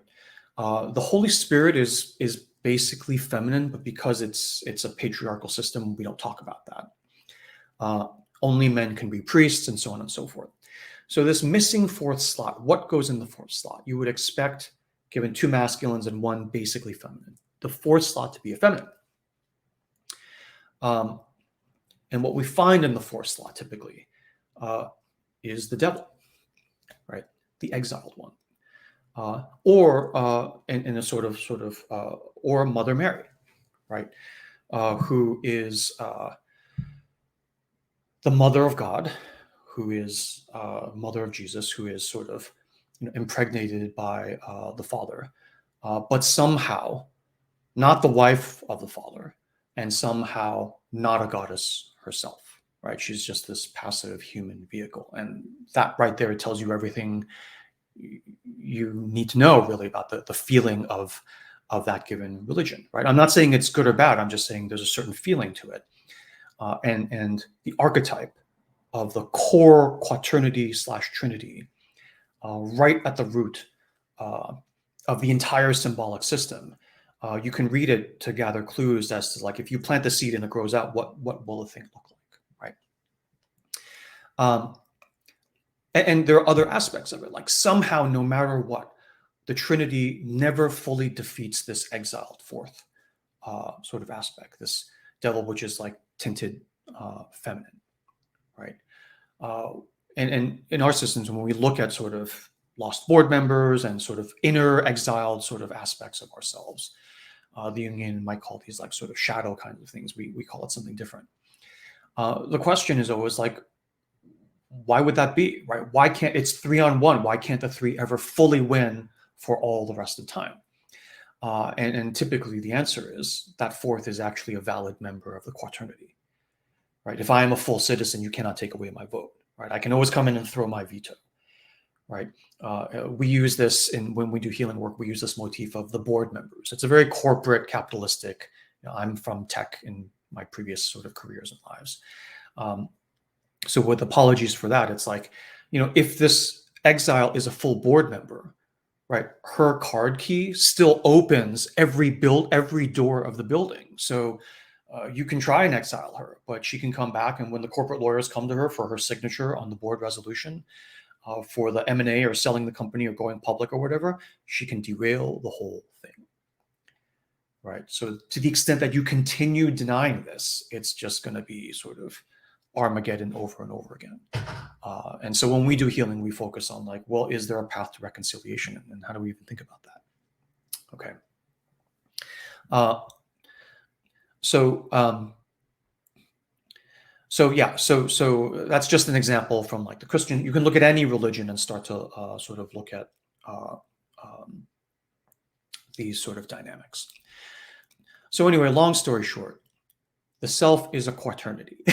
The Holy Spirit is basically feminine, but because it's a patriarchal system, we don't talk about that. Only men can be priests, and so on and so forth. So this missing fourth slot, what goes in the fourth slot? You would expect, given two masculines and one basically feminine, the fourth slot to be a feminine. And what we find in the fourth slot typically is the devil, right? The exiled one. Or in a sort of or Mother Mary, right? Who is the mother of God, who is mother of Jesus, who is sort of impregnated by the Father, but somehow not the wife of the Father, and somehow not a goddess herself, right? She's just this passive human vehicle. And that right there tells you everything you need to know really about the feeling of that given religion, right? I'm not saying it's good or bad. I'm just saying there's a certain feeling to it. And the archetype of the core quaternity / trinity, right at the root of the entire symbolic system. You can read it to gather clues as to, like, if you plant the seed and it grows out, what will the thing look like, right? And there are other aspects of it, like somehow, no matter what, the Trinity never fully defeats this exiled fourth sort of aspect, this devil, which is like tinted feminine, right? And in our systems, when we look at sort of lost board members and sort of inner exiled sort of aspects of ourselves, the Jungian might call these like sort of shadow kinds of things. We call it something different. The question is always like, why would that be, right? Why can't, it's 3-on-1. Why can't the three ever fully win for all the rest of the time? And typically the answer is that fourth is actually a valid member of the quaternity, right? If I am a full citizen, you cannot take away my vote, right? I can always come in and throw my veto, right? We use this when we do healing work, we use this motif of the board members. It's a very corporate, capitalistic, I'm from tech in my previous sort of careers and lives. So with apologies for that, it's like, if this exile is a full board member, right, her card key still opens every door of the building. So you can try and exile her, but she can come back, and when the corporate lawyers come to her for her signature on the board resolution for the M&A or selling the company or going public or whatever, she can derail the whole thing, right? So to the extent that you continue denying this, it's just going to be sort of Armageddon over and over again. And so when we do healing, we focus on like, well, is there a path to reconciliation? And how do we even think about that? Okay. So that's just an example from like the Christian. You can look at any religion and start to sort of look at these sort of dynamics. So anyway, long story short, the self is a quaternity.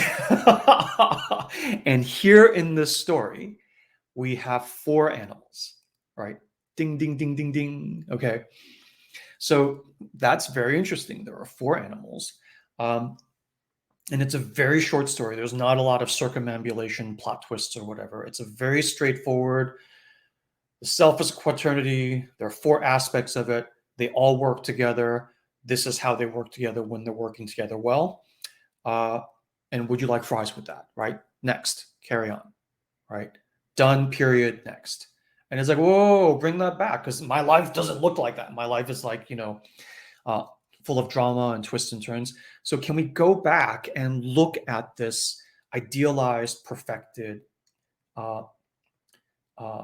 And here in this story, we have 4 animals, right? Ding, ding, ding, ding, ding. Okay. So that's very interesting. There are 4 animals. And it's a very short story. There's not a lot of circumambulation, plot twists or whatever. It's a very straightforward. The self is a quaternity. There are 4 aspects of it. They all work together. This is how they work together when they're working together well. And would you like fries with that, right? Next, carry on, right? Done, period, next. And it's like, whoa, bring that back, because my life doesn't look like that. My life is like, full of drama and twists and turns. So can we go back and look at this idealized, perfected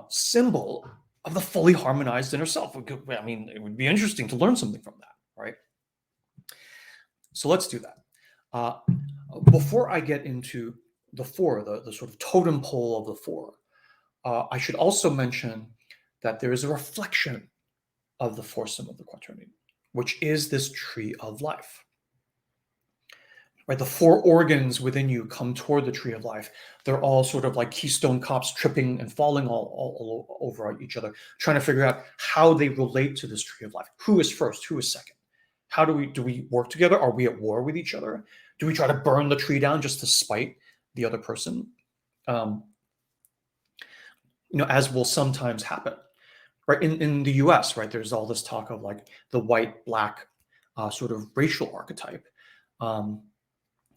symbol of the fully harmonized inner self? I mean, it would be interesting to learn something from that, right? So let's do that. Before I get into the 4, the sort of totem pole of the 4, I should also mention that there is a reflection of the foursome of the quaternity, which is this tree of life. Right, the 4 organs within you come toward the tree of life. They're all sort of like keystone cops tripping and falling all over each other, trying to figure out how they relate to this tree of life. Who is first? Who is second? How do we work together? Are we at war with each other? Do we try to burn the tree down just to spite the other person? As will sometimes happen, right? In the US, right, there's all this talk of like the white, black sort of racial archetype.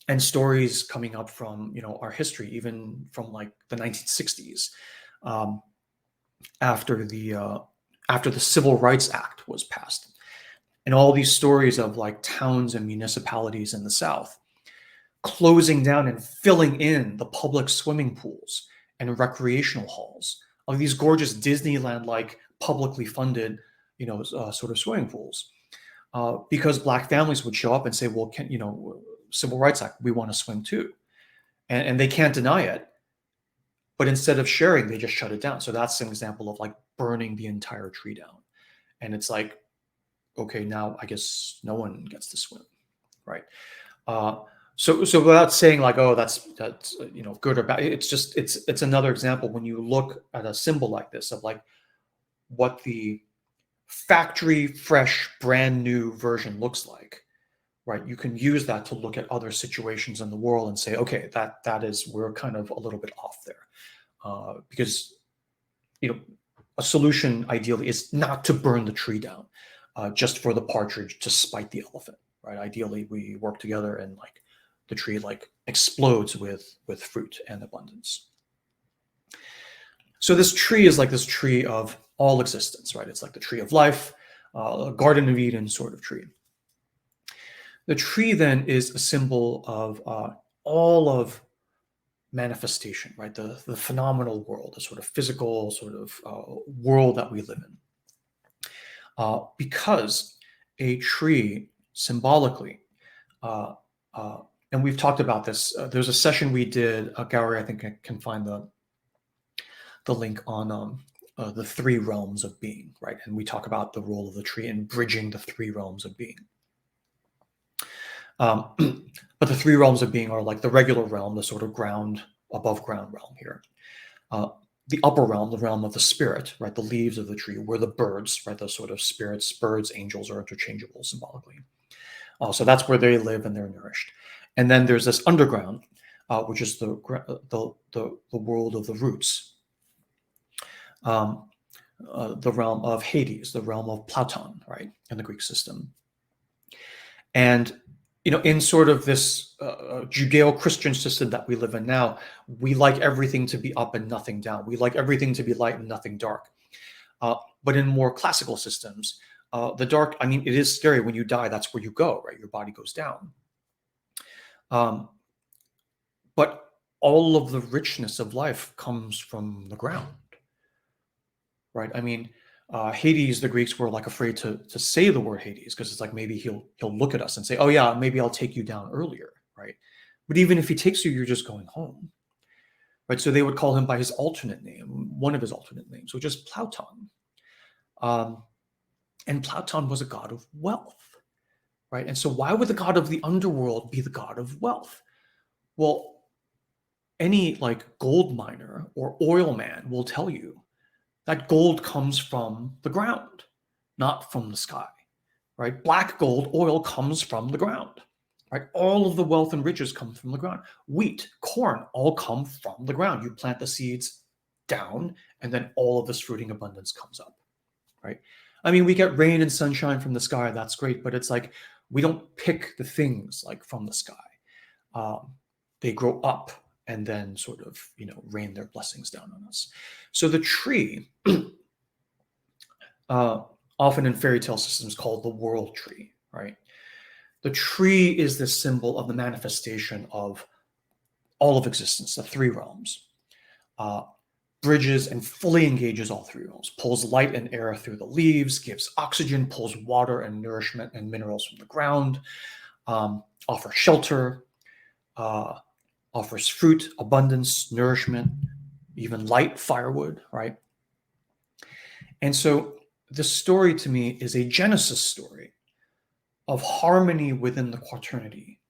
And stories coming up from, you know, our history, even from like the 1960s, um, after the Civil Rights Act was passed, and all these stories of like towns and municipalities in the South closing down and filling in the public swimming pools and recreational halls of these gorgeous Disneyland-like publicly funded, you know, sort of swimming pools, because Black families would show up and say, "Well, can you know, Civil Rights Act, we want to swim too," and they can't deny it. But instead of sharing, they just shut it down. So that's an example of like burning the entire tree down. And it's like, okay, now I guess no one gets to swim, right? So without saying like, oh, that's you know, good or bad, it's just it's another example when you look at a symbol like this of like what the factory fresh brand new version looks like, right? You can use that to look at other situations in the world and say, okay, that is, we're kind of a little bit off there, because, you know, a solution ideally is not to burn the tree down, just for the partridge to spite the elephant, right? Ideally, we work together and like the tree like explodes with fruit and abundance. So this tree is like this tree of all existence, right? It's like the tree of life, a Garden of Eden sort of tree. The tree then is a symbol of all of manifestation, right? The phenomenal world, the sort of physical sort of world that we live in. Because a tree symbolically, and we've talked about this, there's a session we did, Gary, I think I can find the link on the three realms of being, right? And we talk about the role of the tree in bridging the three realms of being. But the three realms of being are like the regular realm, the sort of ground, above ground realm here. The upper realm, the realm of the spirit, right? The leaves of the tree, where the birds, right? Those sort of spirits, birds, angels are interchangeable symbolically. So that's where they live and they're nourished. And then there's this underground, which is the world of the roots. The realm of Hades, the realm of Platon, right, in the Greek system. And, you know, in sort of this Judeo-Christian system that we live in now, we like everything to be up and nothing down. We like everything to be light and nothing dark. But in more classical systems, the dark, I mean, it is scary when you die. That's where you go, right? Your body goes down. But all of the richness of life comes from the ground, right? I mean, Hades, the Greeks were like afraid to say the word Hades because it's like maybe he'll look at us and say, oh yeah, maybe I'll take you down earlier, right? But even if he takes you, you're just going home, right? So they would call him by his alternate name, one of his alternate names, which is Platon. And Platon was a god of wealth, right? And so why would the god of the underworld be the god of wealth? Well, any like gold miner or oil man will tell you that gold comes from the ground, not from the sky, right? Black gold, oil comes from the ground, right? All of the wealth and riches come from the ground. Wheat, corn, all come from the ground. You plant the seeds down, and then all of this fruiting abundance comes up, right? I mean, we get rain and sunshine from the sky. That's great, but it's like we don't pick the things like from the sky. They grow up and then sort of, you know, rain their blessings down on us. So the tree, often in fairy tale systems called the world tree, right? The tree is the symbol of the manifestation of all of existence, the three realms. Bridges and fully engages all three realms, pulls light and air through the leaves, gives oxygen, pulls water and nourishment and minerals from the ground, offers shelter, offers fruit, abundance, nourishment, even light, firewood, right? And so the story to me is a Genesis story of harmony within the quaternity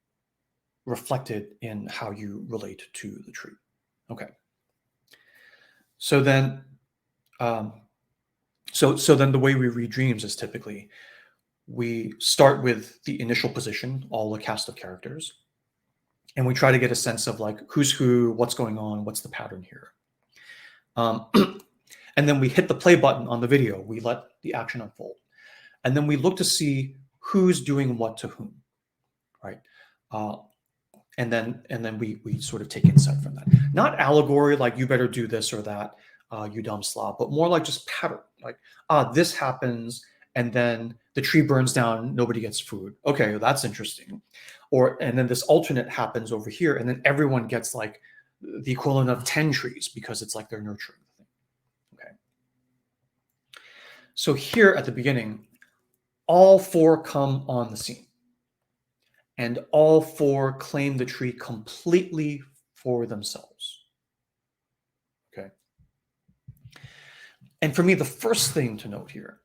reflected in how you relate to the tree. Okay. So then, so then the way we read dreams is typically we start with the initial position, all the cast of characters, and we try to get a sense of like who's who, what's going on, what's the pattern here. And then we hit the play button on the video. We let the action unfold. And then we look to see who's doing what to whom, right? And then we sort of take insight from that. Not allegory, like you better do this or that, you dumb slob, but more like just pattern. Like, this happens, and then the tree burns down, nobody gets food. Okay, well, that's interesting. And then this alternate happens over here, and then everyone gets like the equivalent of 10 trees because it's like they're nurturing the thing. Okay. So here at the beginning, all four come on the scene. And all four claim the tree completely for themselves. Okay. And for me, the first thing to note here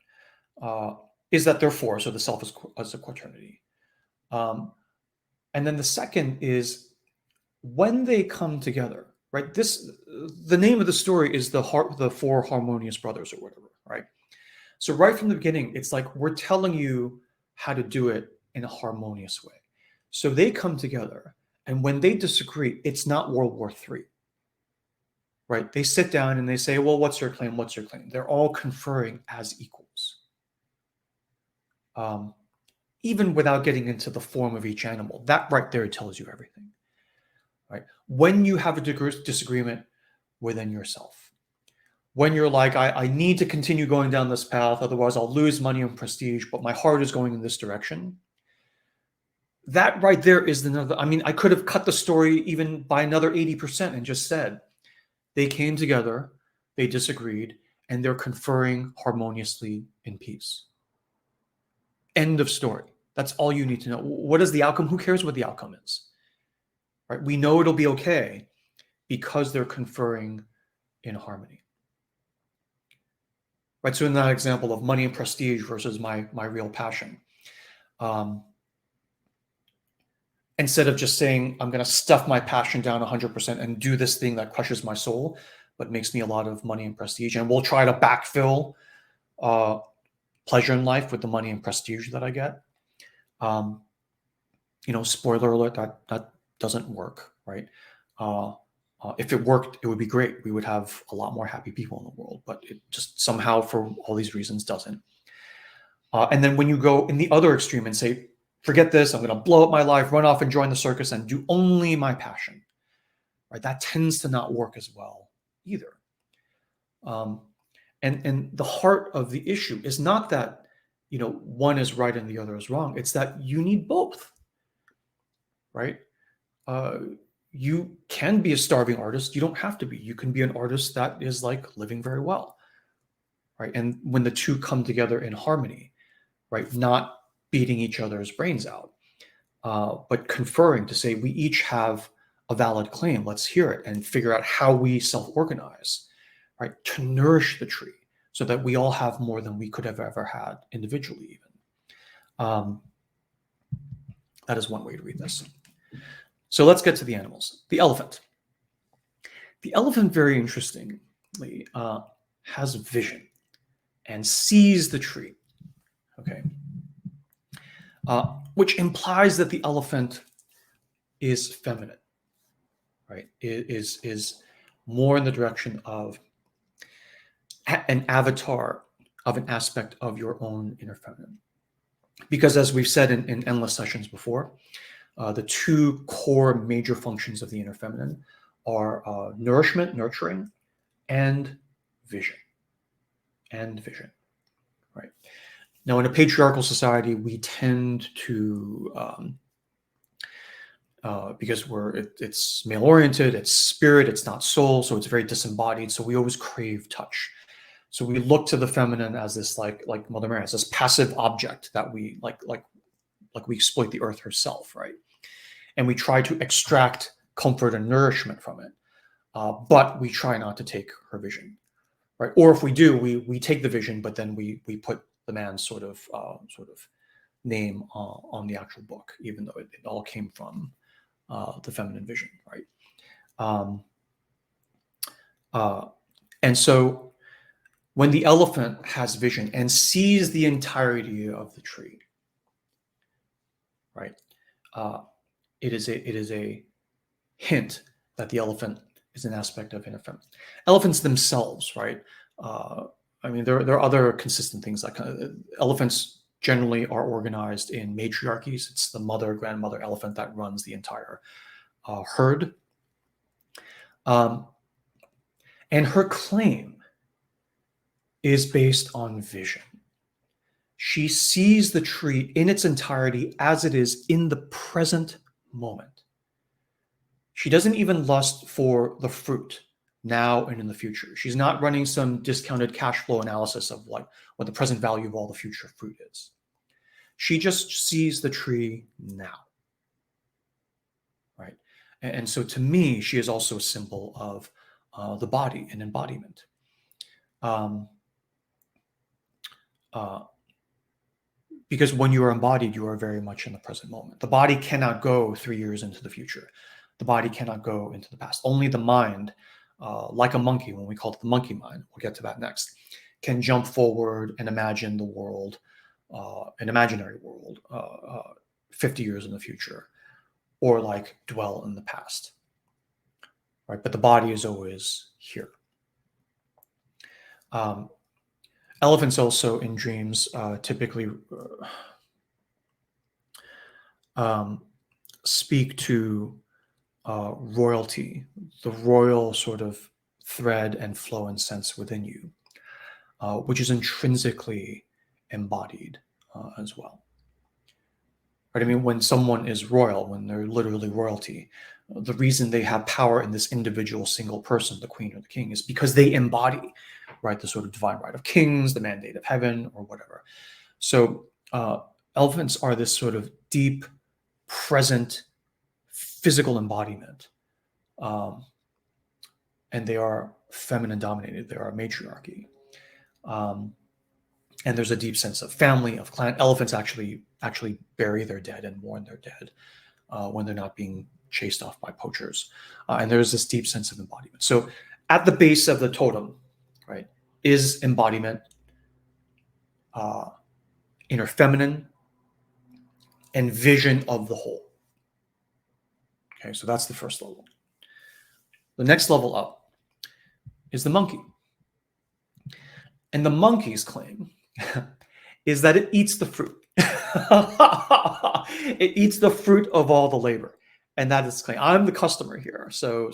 is that they're four, so the self is a quaternity. And then the second is when they come together, right? The name of the story is the four harmonious brothers or whatever, right? So right from the beginning, it's like we're telling you how to do it in a harmonious way. So they come together, and when they disagree, it's not World War III, right? They sit down and they say, well, what's your claim? What's your claim? They're all conferring as equals. Even without getting into the form of each animal, that right there tells you everything, right? When you have a disagreement within yourself, when you're like, I need to continue going down this path, otherwise I'll lose money and prestige, but my heart is going in this direction. That right there is another. I mean, I could have cut the story even by another 80% and just said they came together, they disagreed, and they're conferring harmoniously in peace. End of story. That's all you need to know. What is the outcome? Who cares what the outcome is? Right? We know it'll be okay because they're conferring in harmony. Right? So in that example of money and prestige versus my real passion, instead of just saying, I'm going to stuff my passion down 100% and do this thing that crushes my soul, but makes me a lot of money and prestige, and we'll try to backfill pleasure in life with the money and prestige that I get. Spoiler alert, that doesn't work, right? If it worked, it would be great. We would have a lot more happy people in the world, but it just somehow, for all these reasons, doesn't. And then when you go in the other extreme and say, forget this, I'm going to blow up my life, run off and join the circus and do only my passion, right? That tends to not work as well either. And the heart of the issue is not that, one is right and the other is wrong. It's that you need both, right? You can be a starving artist. You don't have to be. You can be an artist that is like living very well, right? And when the two come together in harmony, right? Not beating each other's brains out, but conferring to say, we each have a valid claim. Let's hear it and figure out how we self-organize, right? To nourish the tree so that we all have more than we could have ever had individually even. That is one way to read this. So let's get to the animals. The elephant. The elephant, very interestingly, has vision and sees the tree, okay? Which implies that the elephant is feminine, right? It is more in the direction of an avatar of an aspect of your own inner feminine. Because as we've said in endless sessions before, the two core major functions of the inner feminine are nourishment, nurturing, and vision. Right? Now, in a patriarchal society, we tend to, because it's male-oriented, it's spirit, it's not soul, so it's very disembodied. So we always crave touch. So we look to the feminine as this, like Mother Mary, as this passive object that we like we exploit the earth herself, right? And we try to extract comfort and nourishment from it, but we try not to take her vision, right? Or if we do, we take the vision, but then we put the man's sort of name on the actual book, even though it all came from the feminine vision, right? And so when the elephant has vision and sees the entirety of the tree, right? It is a hint that the elephant is an aspect of inner feminine. Elephants themselves, right, I mean, there are other consistent things like elephants generally are organized in matriarchies. It's the mother, grandmother elephant that runs the entire herd. And her claim is based on vision. She sees the tree in its entirety as it is in the present moment. She doesn't even lust for the fruit now and in the future. She's not running some discounted cash flow analysis of like what the present value of all the future fruit is. She just sees the tree now, right? And so to me, she is also a symbol of the body and embodiment. Because when you are embodied, you are very much in the present moment. The body cannot go 3 years into the future. The body cannot go into the past. Only the mind, like a monkey, when we call it the monkey mind, we'll get to that next, can jump forward and imagine the world, an imaginary world, 50 years in the future, or like dwell in the past, right? But the body is always here. Elephants also in dreams typically speak to royalty, the royal sort of thread and flow and sense within you, which is intrinsically embodied as well. Right? I mean, when someone is royal, when they're literally royalty, the reason they have power in this individual single person, the queen or the king, is because they embody, right, the sort of divine right of kings, the mandate of heaven, or whatever. So elephants are this sort of deep, present, physical embodiment. And they are feminine dominated. They are a matriarchy. And there's a deep sense of family, of clan. Elephants actually bury their dead and mourn their dead when they're not being chased off by poachers. And there's this deep sense of embodiment. So at the base of the totem, right, is embodiment, inner feminine, and vision of the whole. Okay, so that's the first level. The next level up is the monkey. And the monkey's claim is that it eats the fruit. It eats the fruit of all the labor. And that is claim. I'm the customer here. So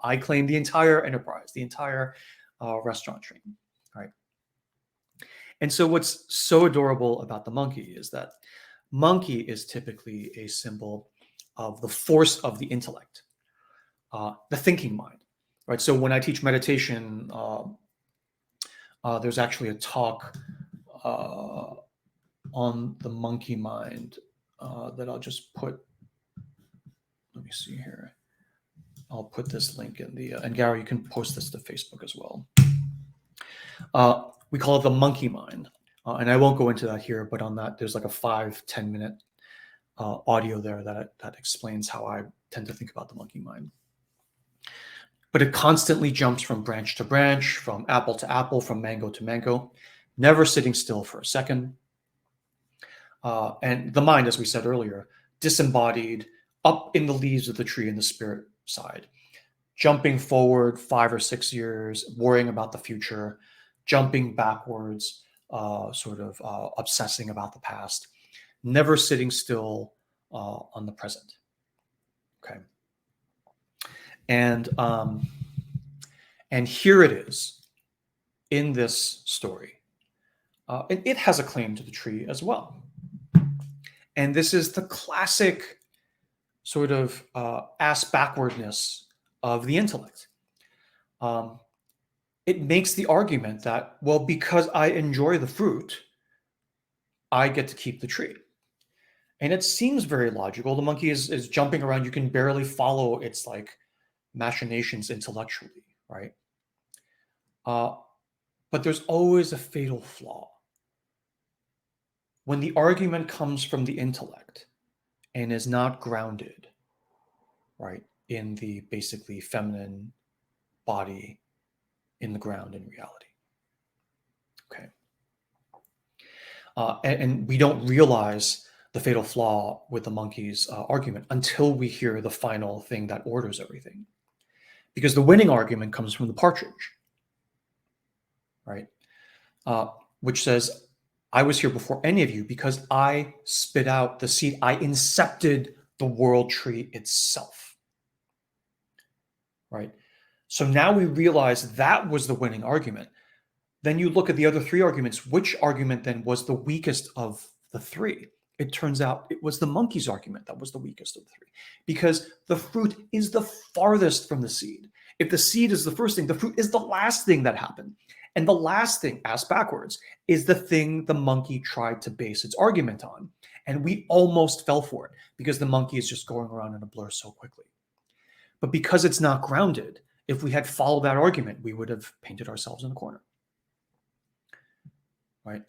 I claim the entire enterprise, the entire restaurant chain, right? And so what's so adorable about the monkey is that monkey is typically a symbol of the force of the intellect, the thinking mind, right? So when I teach meditation, there's actually a talk on the monkey mind that I'll just put. Let me see here. I'll put this link in the, and Gary, you can post this to Facebook as well. We call it the monkey mind. And I won't go into that here, but on that, there's like a 5-10 minute audio there that explains how I tend to think about the monkey mind. But it constantly jumps from branch to branch, from apple to apple, from mango to mango, never sitting still for a second. And the mind, as we said earlier, disembodied, up in the leaves of the tree in the spirit side, jumping forward 5 or 6 years, worrying about the future, jumping backwards, sort of obsessing about the past, never sitting still on the present. Okay. And here it is in this story. It has a claim to the tree as well. And this is the classic sort of ass backwardness of the intellect. It makes the argument that, well, because I enjoy the fruit, I get to keep the tree. And it seems very logical. The monkey is jumping around. You can barely follow its like machinations intellectually, right? But there's always a fatal flaw. When the argument comes from the intellect and is not grounded, right, in the basically feminine body in the ground in reality. Okay. And we don't realize the fatal flaw with the monkey's argument until we hear the final thing that orders everything. Because the winning argument comes from the partridge. right? Which says, I was here before any of you because I spit out the seed. I incepted the world tree itself, right? So now we realize that was the winning argument. Then you look at the other three arguments. Which argument then was the weakest of the three? It turns out it was the monkey's argument that was the weakest of the three, because the fruit is the farthest from the seed. If the seed is the first thing, the fruit is the last thing that happened. And the last thing, asked backwards, is the thing the monkey tried to base its argument on. And we almost fell for it because the monkey is just going around in a blur so quickly. But because it's not grounded, if we had followed that argument, we would have painted ourselves in a corner. Right?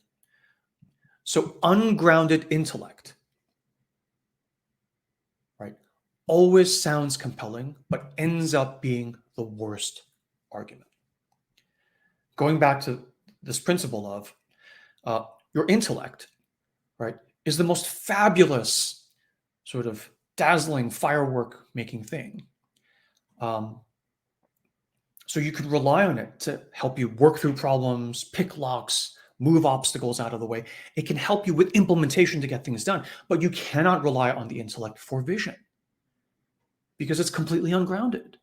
So ungrounded intellect, right, always sounds compelling, but ends up being the worst argument. Going back to this principle of your intellect, right, is the most fabulous, sort of dazzling, firework-making thing. So you can rely on it to help you work through problems, pick locks, move obstacles out of the way. It can help you with implementation to get things done, but you cannot rely on the intellect for vision because it's completely ungrounded.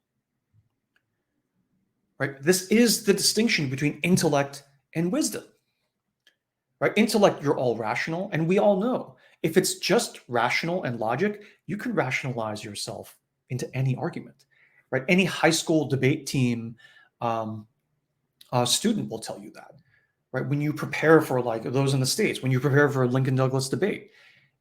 Right? This is the distinction between intellect and wisdom. Right? Intellect, you're all rational, and we all know if it's just rational and logic, you can rationalize yourself into any argument. Right? Any high school debate team student will tell you that. Right? When you prepare for, like those in the States, when you prepare for a Lincoln Douglas debate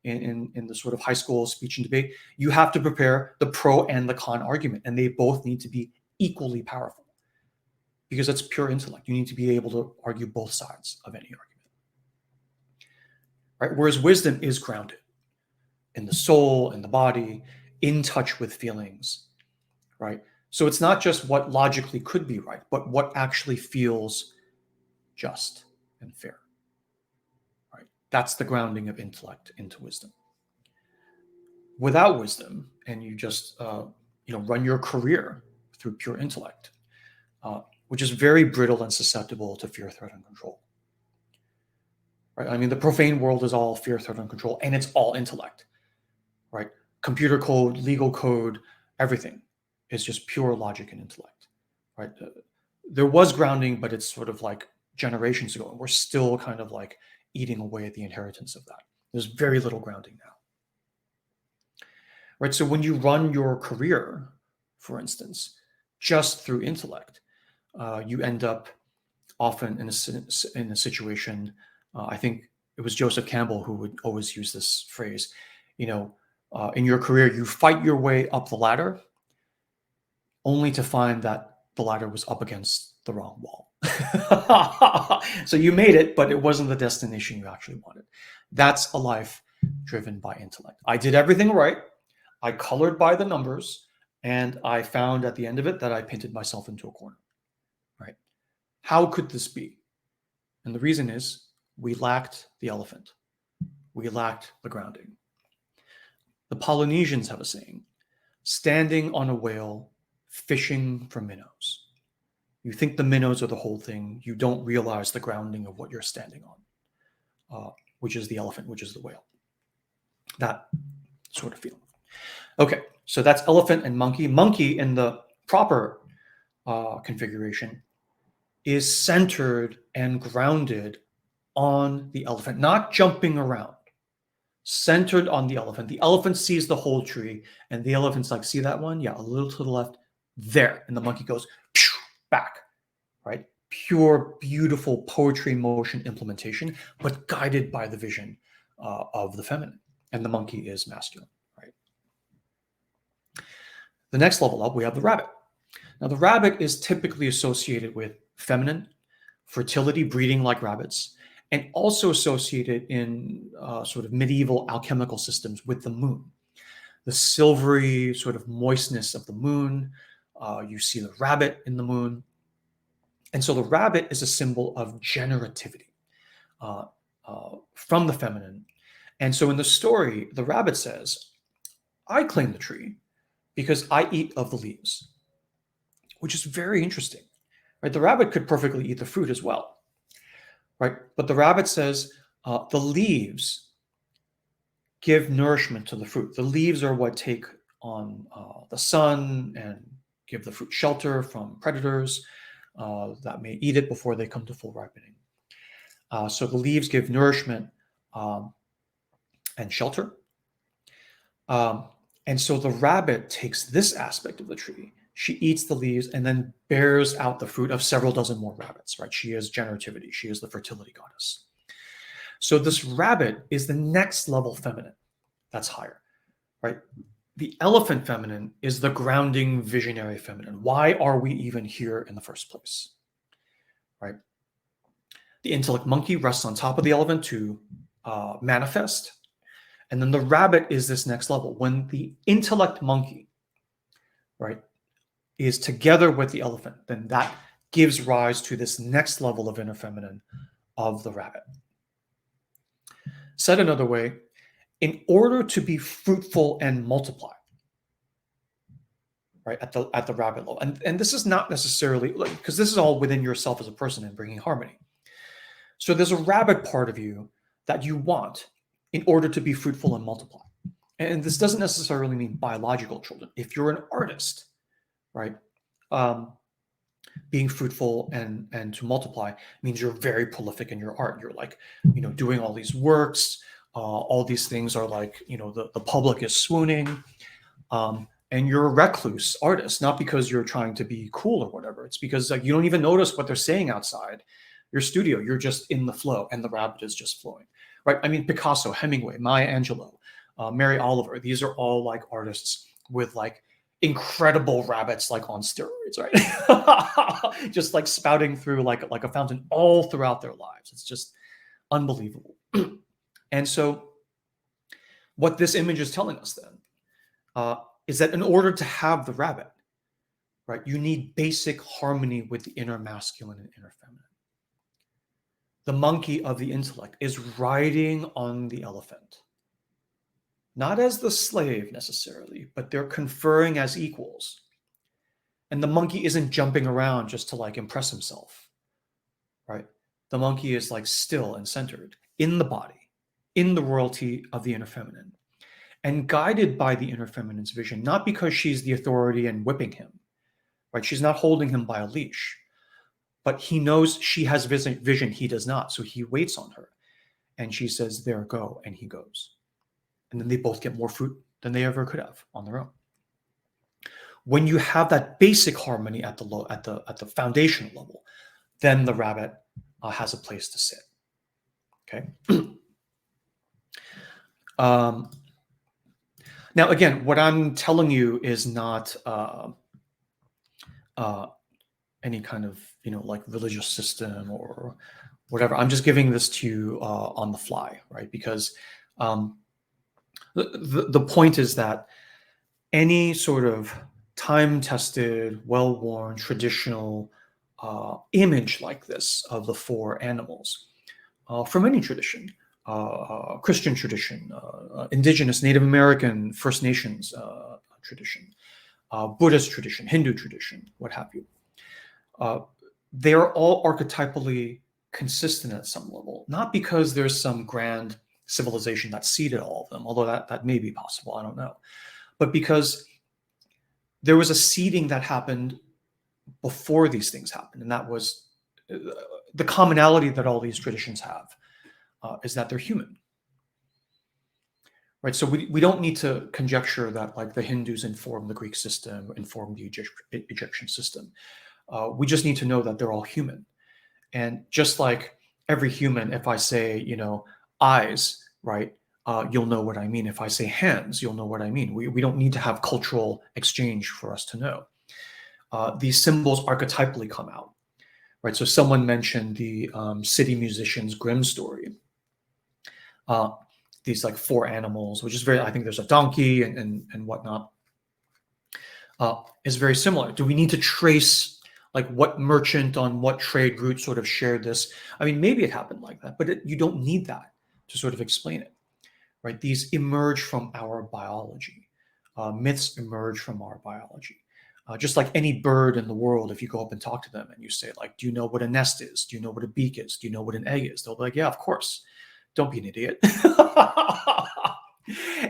in the sort of high school speech and debate, you have to prepare the pro and the con argument, and they both need to be equally powerful because it's pure intellect. You need to be able to argue both sides of any argument. Right? Whereas wisdom is grounded in the soul, in the body, in touch with feelings. Right? So it's not just what logically could be right, but what actually feels just and fair. Right? That's the grounding of intellect into wisdom. Without wisdom, and you just run your career through pure intellect, which is very brittle and susceptible to fear, threat, and control. Right? I mean, the profane world is all fear, threat, and control, and it's all intellect. Right? Computer code, legal code, everything is just pure logic and intellect. Right? There was grounding, but it's sort of like generations ago, and we're still kind of like eating away at the inheritance of that. There's very little grounding now. Right? So when you run your career, for instance, just through intellect, you end up often in a situation. I think it was Joseph Campbell who would always use this phrase. In your career, you fight your way up the ladder, only to find that the ladder was up against the wrong wall. So you made it, but it wasn't the destination you actually wanted. That's a life driven by intellect. I did everything right. I colored by the numbers, and I found at the end of it that I painted myself into a corner. Right? How could this be? And the reason is we lacked the elephant. We lacked the grounding. The Polynesians have a saying, standing on a whale, fishing for minnows. You think the minnows are the whole thing. You don't realize the grounding of what you're standing on, which is the elephant, which is the whale. That sort of feeling. Okay, so that's elephant and monkey. Monkey in the proper configuration is centered and grounded on the elephant, not jumping around. Centered on the elephant. The elephant sees the whole tree, and the elephant's like, see that one? Yeah, a little to the left. There. And the monkey goes back. Right? Pure, beautiful poetry motion implementation, but guided by the vision of the feminine. And the monkey is masculine. Right? The next level up, we have the rabbit. Now, the rabbit is typically associated with feminine, fertility, breeding like rabbits, and also associated in sort of medieval alchemical systems with the moon. The silvery sort of moistness of the moon. You see the rabbit in the moon. And so the rabbit is a symbol of generativity from the feminine. And so in the story, the rabbit says, I claim the tree because I eat of the leaves, which is very interesting. Right? The rabbit could perfectly eat the fruit as well. right? But the rabbit says the leaves give nourishment to the fruit. The leaves are what take on the sun and give the fruit shelter from predators that may eat it before they come to full ripening. So the leaves give nourishment and shelter. And so the rabbit takes this aspect of the tree. She eats the leaves and then bears out the fruit of several dozen more rabbits, right? She is generativity. She is the fertility goddess. So this rabbit is the next level feminine. That's higher, right? The elephant feminine is the grounding visionary feminine. Why are we even here in the first place, right? The intellect monkey rests on top of the elephant to manifest. And then the rabbit is this next level. When the intellect monkey, right, is together with the elephant, then that gives rise to this next level of inner feminine of the rabbit. Said another way, in order to be fruitful and multiply, right, at the rabbit level, and this is not necessarily, because this is all within yourself as a person and bringing harmony. So there's a rabbit part of you that you want in order to be fruitful and multiply. And this doesn't necessarily mean biological children. If you're an artist, right, being fruitful and to multiply means you're very prolific in your art. You're like, doing all these works. All these things are like, the public is swooning. And you're a recluse artist, not because you're trying to be cool or whatever. It's because you don't even notice what they're saying outside your studio. You're just in the flow, and the rabbit is just flowing, right? I mean, Picasso, Hemingway, Maya Angelou, Mary Oliver. These are all like artists with like incredible rabbits, like on steroids, right? Just like spouting through like a fountain all throughout their lives. It's just unbelievable. And so, what this image is telling us then is that in order to have the rabbit, right, you need basic harmony with the inner masculine and inner feminine. The monkey of the intellect is riding on the elephant, not as the slave necessarily, but they're conferring as equals. And the monkey isn't jumping around just to like impress himself, right? The monkey is like still and centered in the body, in the royalty of the inner feminine, and guided by the inner feminine's vision, not because she's the authority and whipping him, right? She's not holding him by a leash, but he knows she has vision, he does not. So he waits on her and she says, there, go, and he goes. And then they both get more fruit than they ever could have on their own. When you have that basic harmony at the foundational level, then the rabbit has a place to sit. Okay. Now, again, what I'm telling you is not any kind of like religious system or whatever. I'm just giving this to you on the fly, right? Because the point is that any sort of time-tested, well-worn, traditional image like this of the four animals from any tradition, Christian tradition, indigenous, Native American, First Nations tradition, Buddhist tradition, Hindu tradition, what have you. They are all archetypally consistent at some level, not because there's some grand civilization that seeded all of them, although that may be possible, I don't know, but because there was a seeding that happened before these things happened, and that was the commonality that all these traditions have is that they're human, right? So we don't need to conjecture that like the Hindus informed the Greek system, informed the Egyptian system. We just need to know that they're all human. And just like every human, if I say, eyes, right, you'll know what I mean. If I say hands, you'll know what I mean. We don't need to have cultural exchange for us to know. These symbols archetypally come out, right? So someone mentioned the city musician's Grimm story. These like four animals, which is very, I think there's a donkey and whatnot, is very similar. Do we need to trace like what merchant on what trade route sort of shared this? I mean, maybe it happened like that, but you don't need that to sort of explain it, right? These emerge from our biology. Myths emerge from our biology. Just like any bird in the world, if you go up and talk to them and you say, like, do you know what a nest is? Do you know what a beak is? Do you know what an egg is? They'll be like, yeah, of course. Don't be an idiot.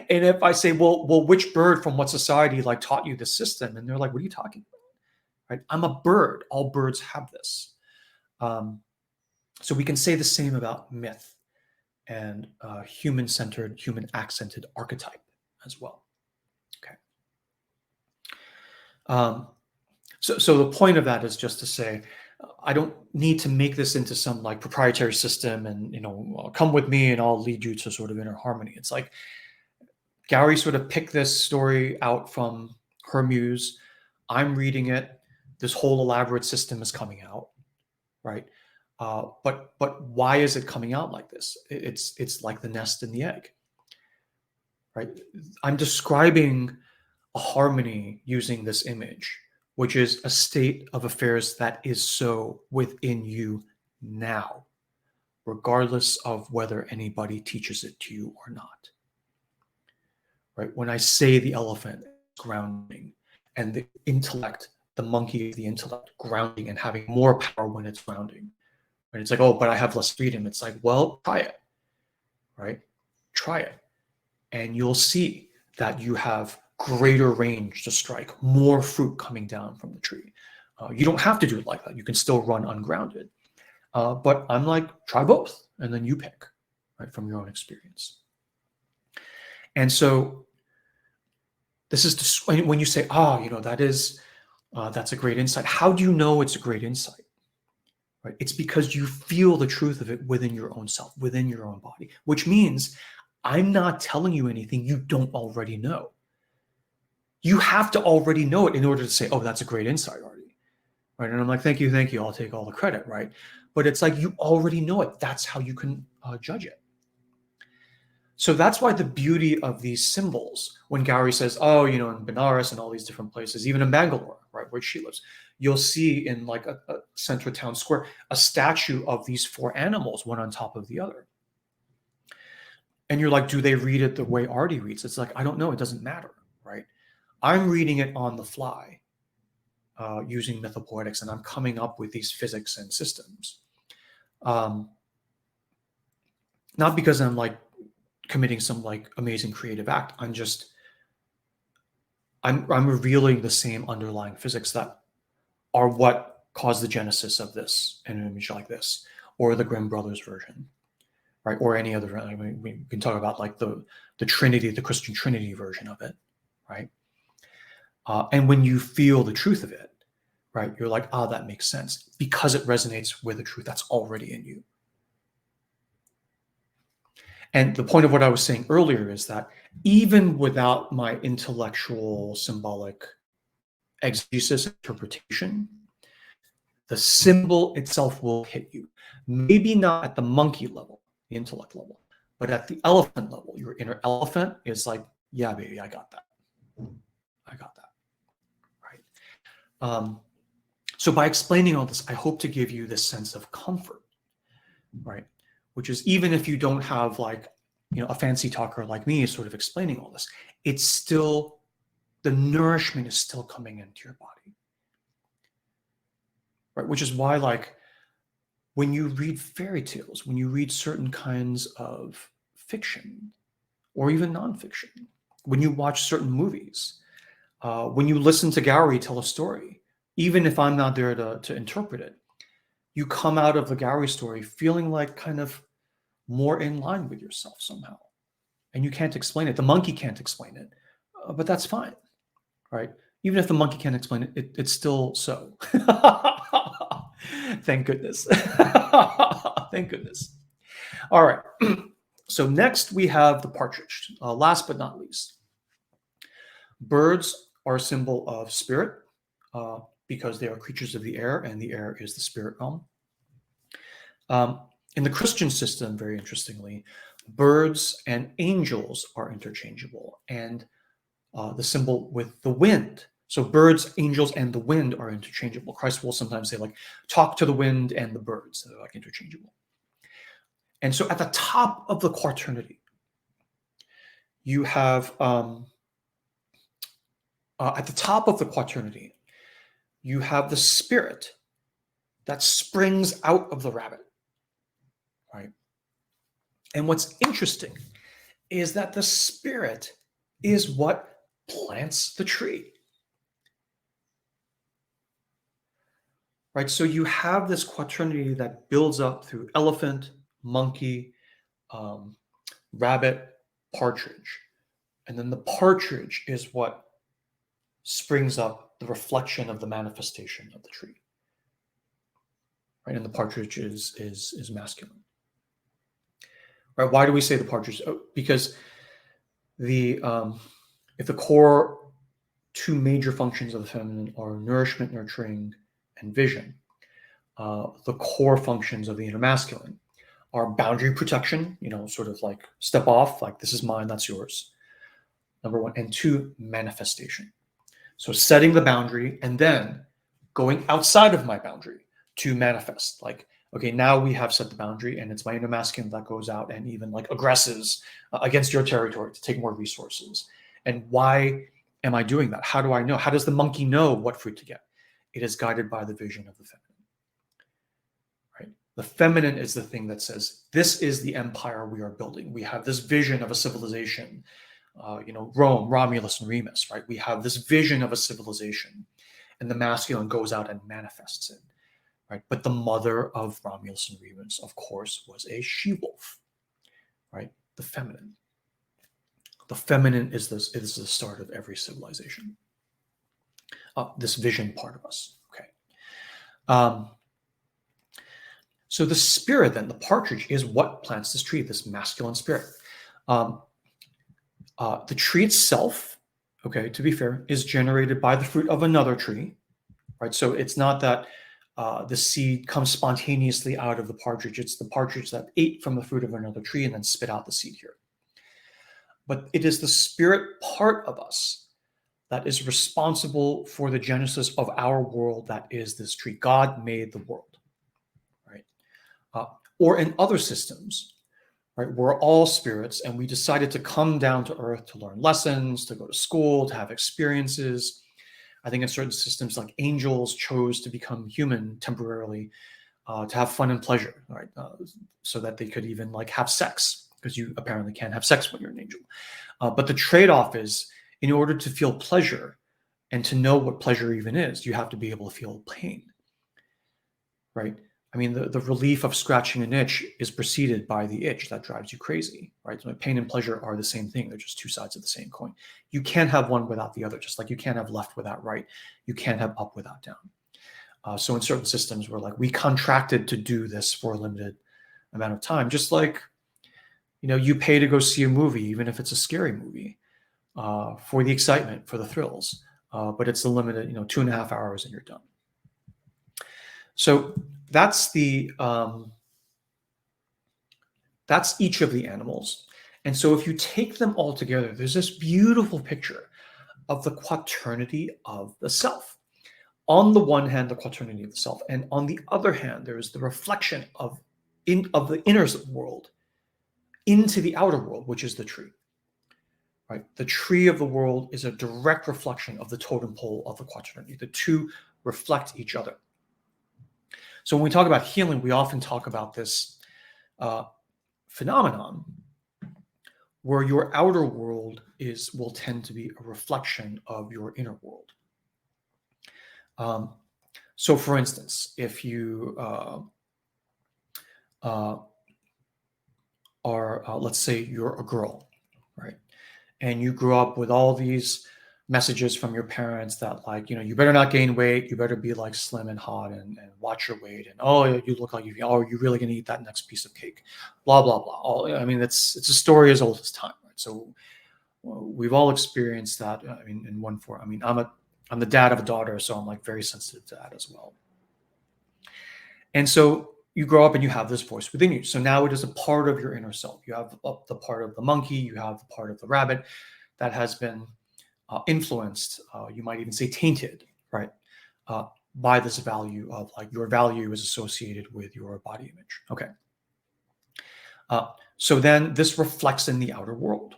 And if I say, well, which bird from what society like taught you this system? And they're like, what are you talking about? Right? I'm a bird. All birds have this. So we can say the same about myth and human-centered, human-accented archetype as well. Okay. So the point of that is just to say, I don't need to make this into some like proprietary system and, come with me and I'll lead you to sort of inner harmony. It's like Gary sort of picked this story out from her muse. I'm reading it. This whole elaborate system is coming out, right? But why is it coming out like this? It's like the nest and the egg, right? I'm describing a harmony using this image, which is a state of affairs that is so within you now, regardless of whether anybody teaches it to you or not. Right? When I say the elephant grounding and the intellect, the monkey, the intellect grounding and having more power when it's grounding. And it's like, oh, but I have less freedom. It's like, well, try it, right? Try it. And you'll see that you have greater range to strike, more fruit coming down from the tree. You don't have to do it like that. You can still run ungrounded. But I'm like, try both, and then you pick, right, from your own experience. And so this is when you say, that's a great insight. How do you know it's a great insight? Right? It's because you feel the truth of it within your own self, within your own body, which means I'm not telling you anything you don't already know. You have to already know it in order to say, oh, that's a great insight, Artie. Right? And I'm like, thank you. I'll take all the credit, right? But it's like you already know it. That's how you can judge it. So that's why the beauty of these symbols, when Gary says, oh, in Benares and all these different places, even in Bangalore, right, where she lives, you'll see in like a center town square, a statue of these 4 animals, one on top of the other. And you're like, do they read it the way Artie reads? It's like, I don't know. It doesn't matter, right? I'm reading it on the fly using mythopoetics, and I'm coming up with these physics and systems. Not because I'm like committing some like amazing creative act. I'm revealing the same underlying physics that are what caused the genesis of this in an image like this, or the Grimm brothers version, right? Or any other. I mean, we can talk about like the Trinity, the Christian Trinity version of it, right? And when you feel the truth of it, right, you're like, that makes sense because it resonates with the truth that's already in you. And the point of what I was saying earlier is that even without my intellectual symbolic exegesis interpretation, the symbol itself will hit you. Maybe not at the monkey level, the intellect level, but at the elephant level. Your inner elephant is like, yeah, baby, I got that. Right? So by explaining all this, I hope to give you this sense of comfort, right? Which is, even if you don't have like, a fancy talker like me sort of explaining all this, it's still, the nourishment is still coming into your body, right? Which is why, like, when you read fairy tales, when you read certain kinds of fiction or even nonfiction, when you watch certain movies, when you listen to Gary tell a story, even if I'm not there to interpret it, you come out of the Gary story feeling like kind of more in line with yourself somehow. And you can't explain it. The monkey can't explain it, but that's fine, right? Even if the monkey can't explain it, it's still so. Thank goodness. Thank goodness. All right. So next we have the partridge. Last but not least. Birds are a symbol of spirit because they are creatures of the air, and the air is the spirit realm. In the Christian system, very interestingly, birds and angels are interchangeable, and the symbol with the wind. So birds, angels, and the wind are interchangeable. Christ will sometimes say, like, talk to the wind and the birds. They're like interchangeable. And so at the top of the Quaternity, you have, at the top of the Quaternity, you have the spirit that springs out of the rabbit, right? And what's interesting is that the spirit is what plants the tree, right? So you have this quaternity that builds up through elephant, monkey, rabbit, partridge. And then the partridge is what springs up the reflection of the manifestation of the tree, right? And the partridge is masculine, right? Why do we say the partridge? Oh, because the if the core two major functions of the feminine are nourishment, nurturing, and vision, the core functions of the inner masculine are boundary protection, sort of like step off, like this is mine, that's yours, number one, and two, manifestation. So setting the boundary and then going outside of my boundary to manifest. Like, okay, now we have set the boundary and it's my inner masculine that goes out and even like aggresses against your territory to take more resources. And why am I doing that? How do I know? How does the monkey know what fruit to get? It is guided by the vision of the feminine, right? The feminine is the thing that says, this is the empire we are building. We have this vision of a civilization, Rome, Romulus and Remus, right? We have this vision of a civilization, and the masculine goes out and manifests it, right? But the mother of Romulus and Remus, of course, was a she-wolf, right? The feminine. The feminine is the start of every civilization. This vision part of us, okay? So the spirit, then, the partridge, is what plants this tree, this masculine spirit. The tree itself, okay, to be fair, is generated by the fruit of another tree, right? So it's not that the seed comes spontaneously out of the partridge. It's the partridge that ate from the fruit of another tree and then spit out the seed here. But it is the spirit part of us that is responsible for the genesis of our world that is this tree. God made the world, right? Or in other systems, right, we're all spirits and we decided to come down to earth to learn lessons, to go to school, to have experiences. I think in certain systems like angels chose to become human temporarily to have fun and pleasure, right? So that they could even like have sex, because you apparently can't have sex when you're an angel. But the trade-off is, in order to feel pleasure and to know what pleasure even is, you have to be able to feel pain, right? I mean, the relief of scratching an itch is preceded by the itch that drives you crazy, right? So pain and pleasure are the same thing. They're just two sides of the same coin. You can't have one without the other, just like you can't have left without right. You can't have up without down. So in certain systems, we're like, we contracted to do this for a limited amount of time, just like, you pay to go see a movie, even if it's a scary movie, for the excitement, for the thrills. But it's a limited, 2.5 hours and you're done. So that's that's each of the animals. And so if you take them all together, there's this beautiful picture of the quaternity of the self. On the one hand, the quaternity of the self, and on the other hand, there is the reflection of the inner world into the outer world, which is the tree. Right? The tree of the world is a direct reflection of the totem pole of the quaternity. The two reflect each other. So when we talk about healing, we often talk about this phenomenon where your outer world will tend to be a reflection of your inner world. So for instance, if you let's say you're a girl, right? And you grew up with all these messages from your parents that, like, you better not gain weight, you better be like slim and hot and watch your weight, and oh, you look like you're really going to eat that next piece of cake, blah blah blah. I mean, it's a story as old as time, right? So we've all experienced that. I mean, in one form. I mean, I'm the dad of a daughter, so I'm like very sensitive to that as well. And so you grow up and you have this voice within you. So now it is a part of your inner self. You have the part of the monkey, you have the part of the rabbit that has been influenced, you might even say tainted, right, by this value of, like, your value is associated with your body image. Okay. So then this reflects in the outer world,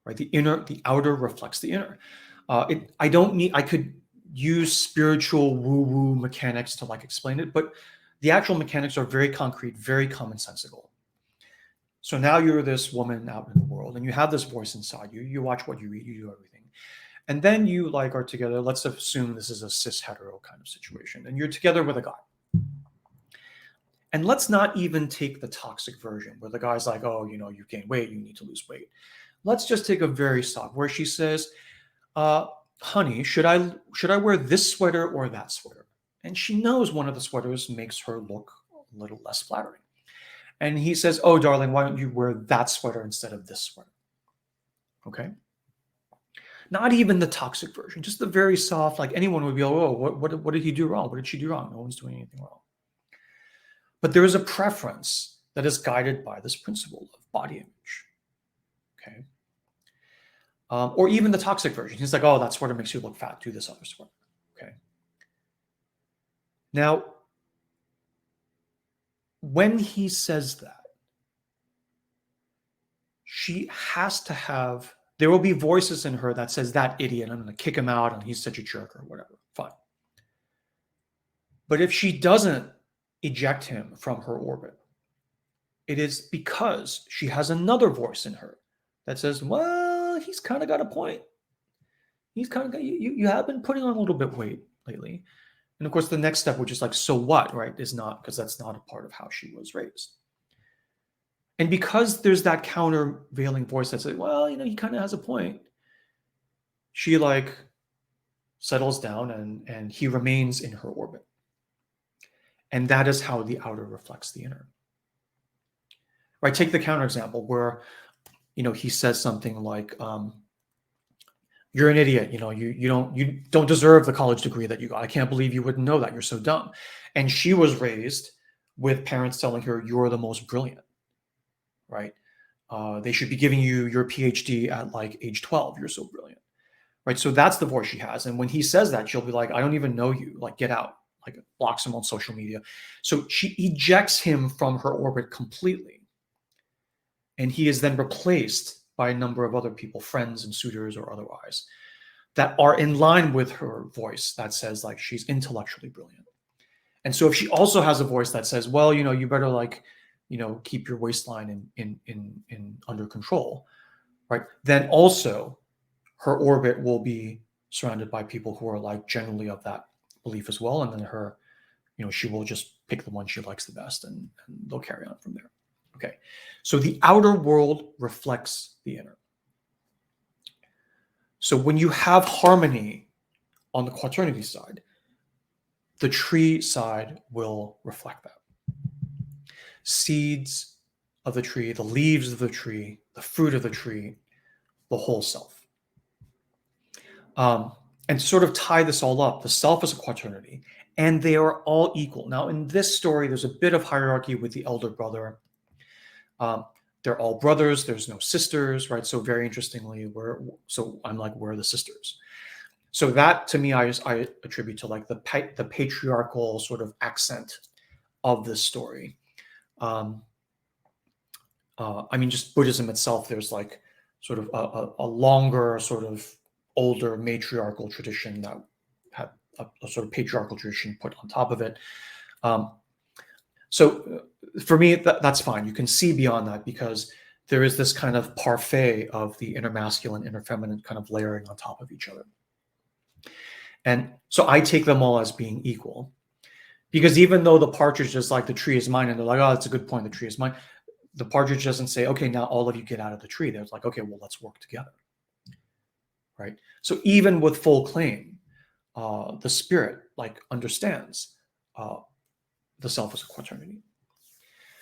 right? The outer reflects the inner. I could use spiritual woo-woo mechanics to like explain it, but the actual mechanics are very concrete, very commonsensical. So now you're this woman out in the world and you have this voice inside you. You watch what you eat, you do everything. And then you like are together. Let's assume this is a cis hetero kind of situation. And you're together with a guy. And let's not even take the toxic version where the guy's like, oh, you know, you gain weight, you need to lose weight. Let's just take a very soft where she says, honey, should I wear this sweater or that sweater? And she knows one of the sweaters makes her look a little less flattering. And he says, oh, darling, why don't you wear that sweater instead of this sweater? Okay. Not even the toxic version, just the very soft, like anyone would be, oh, what did he do wrong? What did she do wrong? No one's doing anything wrong. But there is a preference that is guided by this principle of body image. Okay. Or even the toxic version. He's like, oh, that sweater makes you look fat. Do this other sweater. Okay. Now, when he says that, she has to have, there will be voices in her that says, that idiot, I'm going to kick him out and he's such a jerk or whatever. Fine. But if she doesn't eject him from her orbit, it is because she has another voice in her that says, well, he's kind of got a point. He's kind of got, you have been putting on a little bit weight lately. And of course, the next step, which is like, so what, right, is not, because that's not a part of how she was raised. And because there's that countervailing voice that says, well, you know, he kind of has a point, she like settles down and he remains in her orbit. And that is how the outer reflects the inner. Right? Take the counterexample where, you know, he says something like, you're an idiot, you know, you don't deserve the college degree that you got. I can't believe you wouldn't know that. You're so dumb. And she was raised with parents telling her, you're the most brilliant, right? They should be giving you your PhD at like age 12. You're so brilliant, right? So that's the voice she has. And when he says that, she'll be like, I don't even know you, like get out, like blocks him on social media. So she ejects him from her orbit completely. And he is then replaced by a number of other people, friends and suitors or otherwise, that are in line with her voice that says like she's intellectually brilliant. And so if she also has a voice that says, well, you know, you better like, you know, keep your waistline in under control, right? Then also her orbit will be surrounded by people who are like generally of that belief as well. And then her, you know, she will just pick the one she likes the best and they'll carry on from there. Okay, so the outer world reflects the inner. So when you have harmony on the quaternity side, the tree side will reflect that. Seeds of the tree, the leaves of the tree, the fruit of the tree, the whole self. And to sort of tie this all up, the self is a quaternity, and they are all equal. Now, in this story, there's a bit of hierarchy with the elder brother. They're all brothers. There's no sisters, right? So very interestingly, I'm like, where are the sisters? So that to me, I attribute to like the patriarchal sort of accent of this story. I mean, just Buddhism itself, there's like sort of a longer sort of older matriarchal tradition that had a sort of patriarchal tradition put on top of it. So for me, that's fine. You can see beyond that because there is this kind of parfait of the inner masculine, inner feminine kind of layering on top of each other. And so I take them all as being equal because even though the partridge is like, the tree is mine, and they're like, oh, that's a good point, the tree is mine. The partridge doesn't say, okay, now all of you get out of the tree. They're like, okay, well, let's work together, right? So even with full claim, the spirit like understands the self as a quaternity.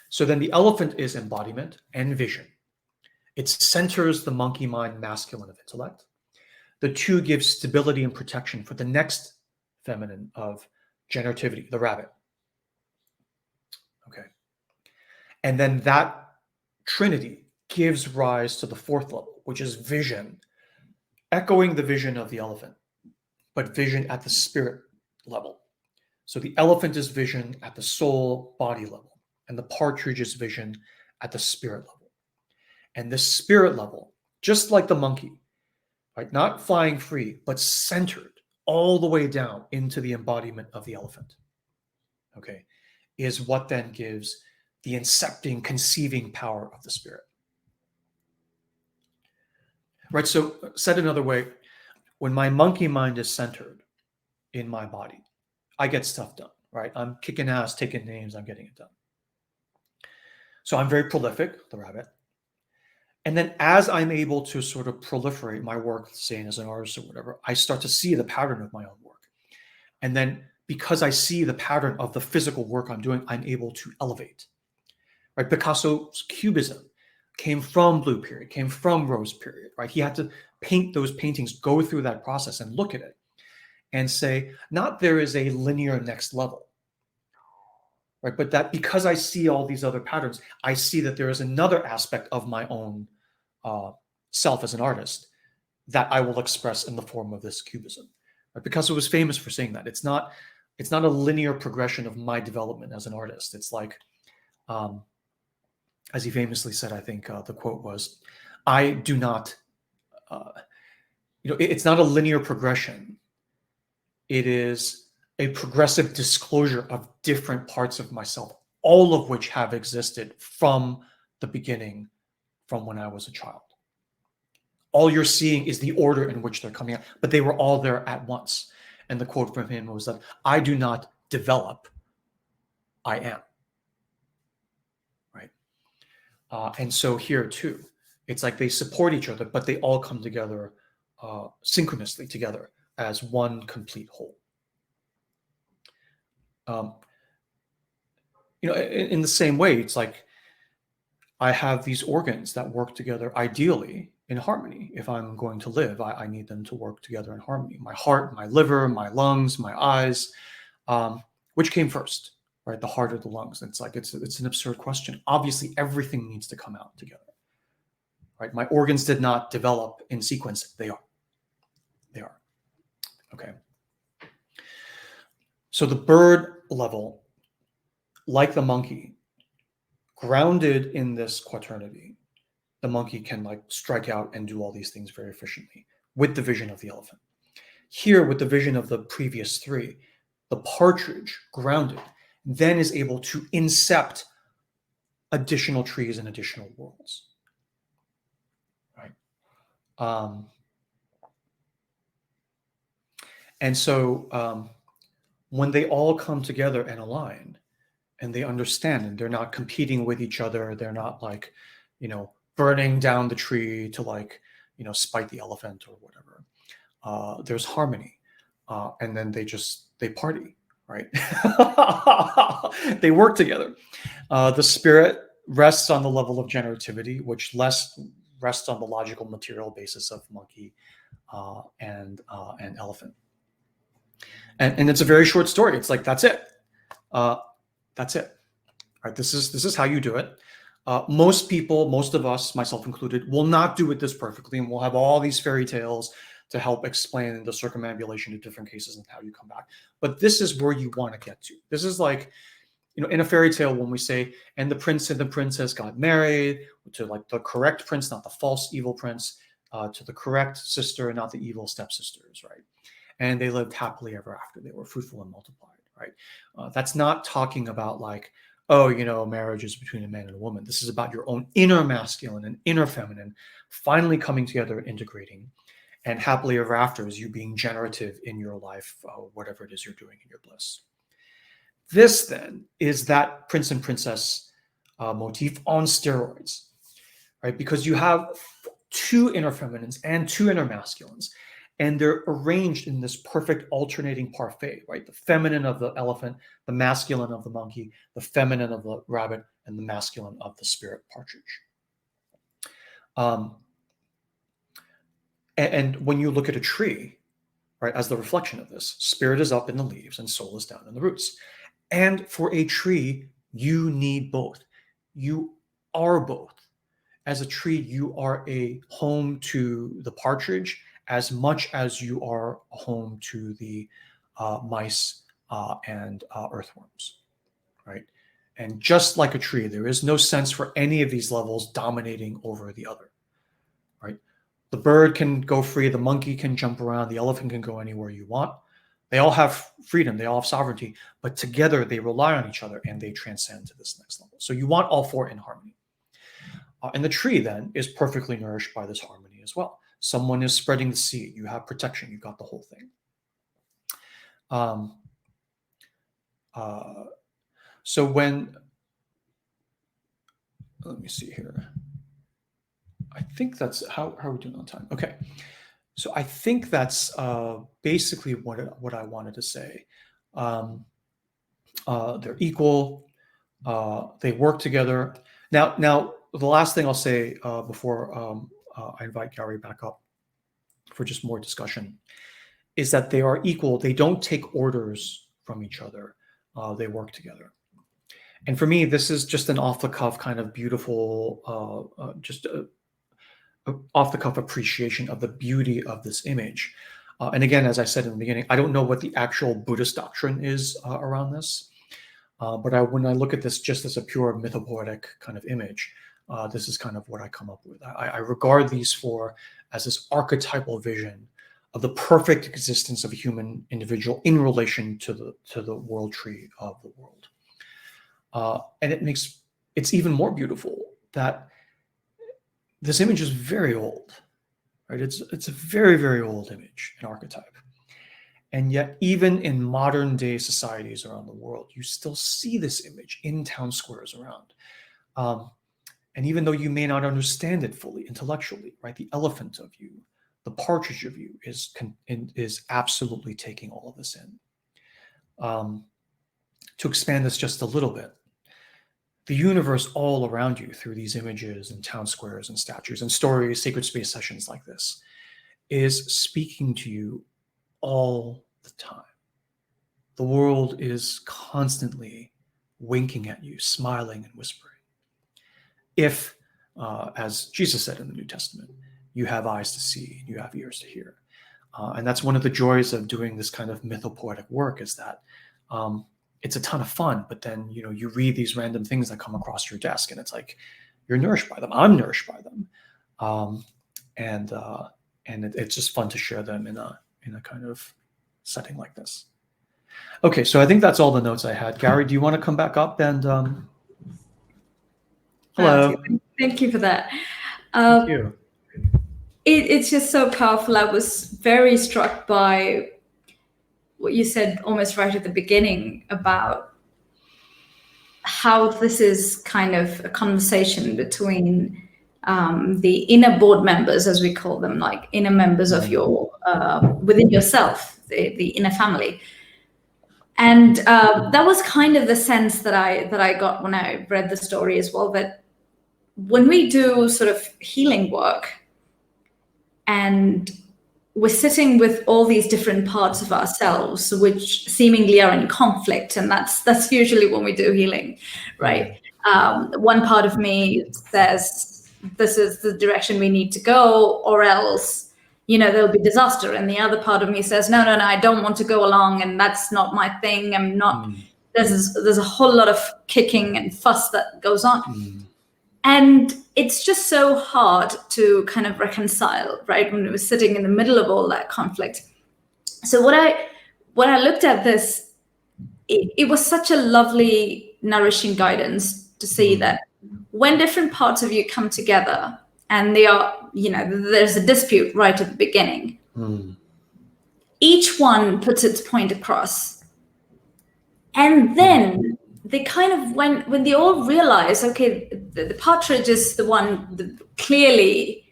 So then the elephant is embodiment and vision. It centers the monkey mind masculine of intellect. The two give stability and protection for the next feminine of generativity, the rabbit. Okay. And then that trinity gives rise to the fourth level, which is vision, echoing the vision of the elephant, but vision at the spirit level. So the elephant is vision at the soul body level, and the partridge is vision at the spirit level. And the spirit level, just like the monkey, right, not flying free, but centered all the way down into the embodiment of the elephant, okay, is what then gives the incepting, conceiving power of the spirit. Right, so said another way, when my monkey mind is centered in my body, I get stuff done, right? I'm kicking ass, taking names, I'm getting it done. So I'm very prolific, the rabbit. And then as I'm able to sort of proliferate my work, saying as an artist or whatever, I start to see the pattern of my own work. And then because I see the pattern of the physical work I'm doing, I'm able to elevate. Right? Picasso's cubism came from blue period, came from rose period, right? He had to paint those paintings, go through that process and look at it and say, not there is a linear next level, right? But that because I see all these other patterns, I see that there is another aspect of my own self as an artist that I will express in the form of this cubism. Right? Picasso was famous for saying that. It's not a linear progression of my development as an artist. It's like, as he famously said, I think the quote was, I do not, it's not a linear progression. It is a progressive disclosure of different parts of myself, all of which have existed from the beginning, from when I was a child. All you're seeing is the order in which they're coming out, but they were all there at once. And the quote from him was that, I do not develop, I am. Right? And so here too, it's like they support each other, but they all come together synchronously together as one complete whole. In the same way, it's like I have these organs that work together ideally in harmony. If I'm going to live, I need them to work together in harmony. My heart, my liver, my lungs, my eyes, which came first, right? The heart or the lungs? It's like, it's an absurd question. Obviously, everything needs to come out together, right? My organs did not develop in sequence. They are. Okay. So the bird level, like the monkey, grounded in this quaternity, the monkey can like strike out and do all these things very efficiently with the vision of the elephant. Here, with the vision of the previous three, the partridge, grounded, then is able to incept additional trees and additional worlds. Right? And so when they all come together and align, and they understand, and they're not competing with each other, they're not like, burning down the tree to like, spite the elephant or whatever. There's harmony. And then they party, right? They work together. The spirit rests on the level of generativity, which less rests on the logical material basis of monkey and elephant. And it's a very short story. It's like, that's it. That's it. Right? This is how you do it. Most people, most of us, myself included, will not do it this perfectly, and we'll have all these fairy tales to help explain the circumambulation of different cases and how you come back. But this is where you want to get to. This is like, in a fairy tale, when we say, and the prince and the princess got married, to like the correct prince, not the false evil prince, to the correct sister, not the evil stepsisters, right? And they lived happily ever after. They were fruitful and multiplied, right? That's not talking about like, marriage is between a man and a woman. This is about your own inner masculine and inner feminine finally coming together and integrating, and happily ever after is you being generative in your life, whatever it is you're doing in your bliss. This then is that prince and princess motif on steroids, right? Because you have two inner feminines and two inner masculines, and they're arranged in this perfect alternating parfait, right? The feminine of the elephant, the masculine of the monkey, the feminine of the rabbit, and the masculine of the spirit partridge. And when you look at a tree, right, as the reflection of this, spirit is up in the leaves and soul is down in the roots. And for a tree, you need both. You are both. As a tree, you are a home to the partridge as much as you are a home to the mice and earthworms, right? And just like a tree, there is no sense for any of these levels dominating over the other, right? The bird can go free, the monkey can jump around, the elephant can go anywhere you want. They all have freedom, they all have sovereignty, but together they rely on each other and they transcend to this next level. So you want all four in harmony. And the tree then is perfectly nourished by this harmony as well. Someone is spreading the seed, you have protection, you've got the whole thing. So when, let me see here. I think that's, how are we doing on time? Okay. So I think that's basically what I wanted to say. They're equal. They work together. Now, the last thing I'll say before I invite Gary back up for just more discussion is that they are equal. They don't take orders from each other. They work together. And for me, this is just an off-the-cuff kind of beautiful, off-the-cuff appreciation of the beauty of this image. And again, as I said in the beginning, I don't know what the actual Buddhist doctrine is around this. But when I look at this just as a pure mythopoetic kind of image, this is kind of what I come up with. I regard these four as this archetypal vision of the perfect existence of a human individual in relation to the world tree of the world. And it's even more beautiful that this image is very old, right? It's a very, very old image, an archetype. And yet, even in modern day societies around the world, you still see this image in town squares around. And even though you may not understand it fully intellectually, right? The elephant of you, the partridge of you is absolutely taking all of this in. To expand this just a little bit, the universe all around you through these images and town squares and statues and stories, sacred space sessions like this, is speaking to you all the time. The world is constantly winking at you, smiling and whispering. If, as Jesus said in the New Testament, you have eyes to see, you have ears to hear. And that's one of the joys of doing this kind of mythopoetic work, is that it's a ton of fun, but then, you read these random things that come across your desk and it's like, you're nourished by them. I'm nourished by them. And it's just fun to share them in a kind of setting like this. Okay, so I think that's all the notes I had. Gary, do you want to come back up and hello?
Thank you for that.
Thank you.
It's just so powerful. I was very struck by what you said almost right at the beginning about how this is kind of a conversation between the inner board members, as we call them, like inner members of your within yourself, the inner family. And that was kind of the sense that I got when I read the story as well, that when we do sort of healing work and we're sitting with all these different parts of ourselves, which seemingly are in conflict, and that's usually when we do healing, right? One part of me says, this is the direction we need to go, or else, there'll be disaster. And the other part of me says, no, I don't want to go along, and that's not my thing. I'm not, there's a whole lot of kicking and fuss that goes on. And it's just so hard to kind of reconcile, right? When we were sitting in the middle of all that conflict. So when I looked at this, it was such a lovely, nourishing guidance to see that when different parts of you come together and they are, there's a dispute right at the beginning, each one puts its point across. And then they kind of, when they all realize, okay, the partridge is the one clearly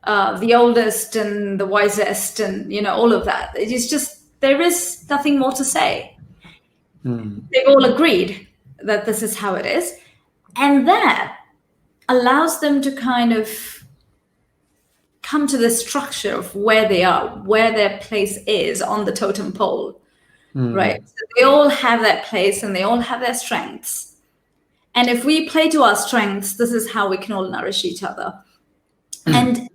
the oldest and the wisest, and all of that. It is just, there is nothing more to say. They've all agreed that this is how it is, and that allows them to kind of come to the structure of where they are, where their place is on the totem pole. Right. So they all have their place and they all have their strengths. And if we play to our strengths, this is how we can all nourish each other. And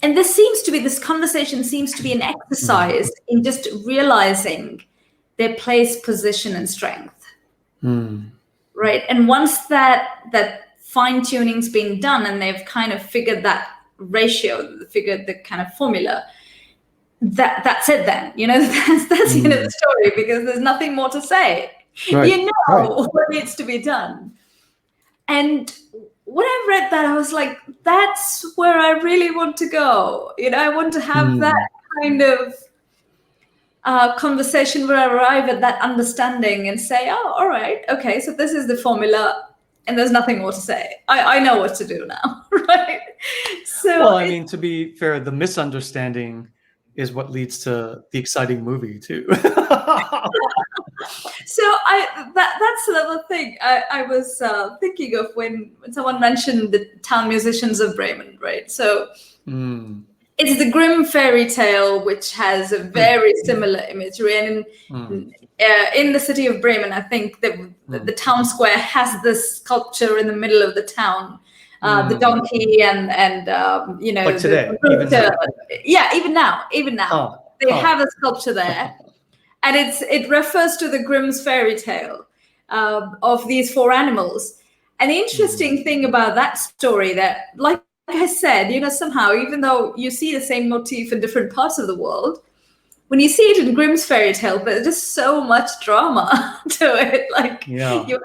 this conversation seems to be an exercise in just realizing their place, position, and strength. Right. And once that fine-tuning's been done and they've kind of figured that ratio, figured the kind of formula, that's it then, that's the end of the story, because there's nothing more to say.
Right.
What needs to be done. And when I read that, I was like, that's where I really want to go. I want to have that kind of conversation where I arrive at that understanding and say, oh, all right, okay, so this is the formula and there's nothing more to say. I know what to do now, right? So,
well, I mean, to be fair, the misunderstanding is what leads to the exciting movie too.
So that's another thing I was thinking of when someone mentioned the town musicians of Bremen, right? So it's the Grimm fairy tale, which has a very similar imagery. And in the city of Bremen, I think the town square has this sculpture in the middle of the town. The donkey and
like today,
even now they have a sculpture there, and it refers to the Grimm's fairy tale of these four animals. An interesting thing about that story, that, like I said, somehow, even though you see the same motif in different parts of the world, when you see it in Grimm's fairy tale, there's just so much drama to it. Like you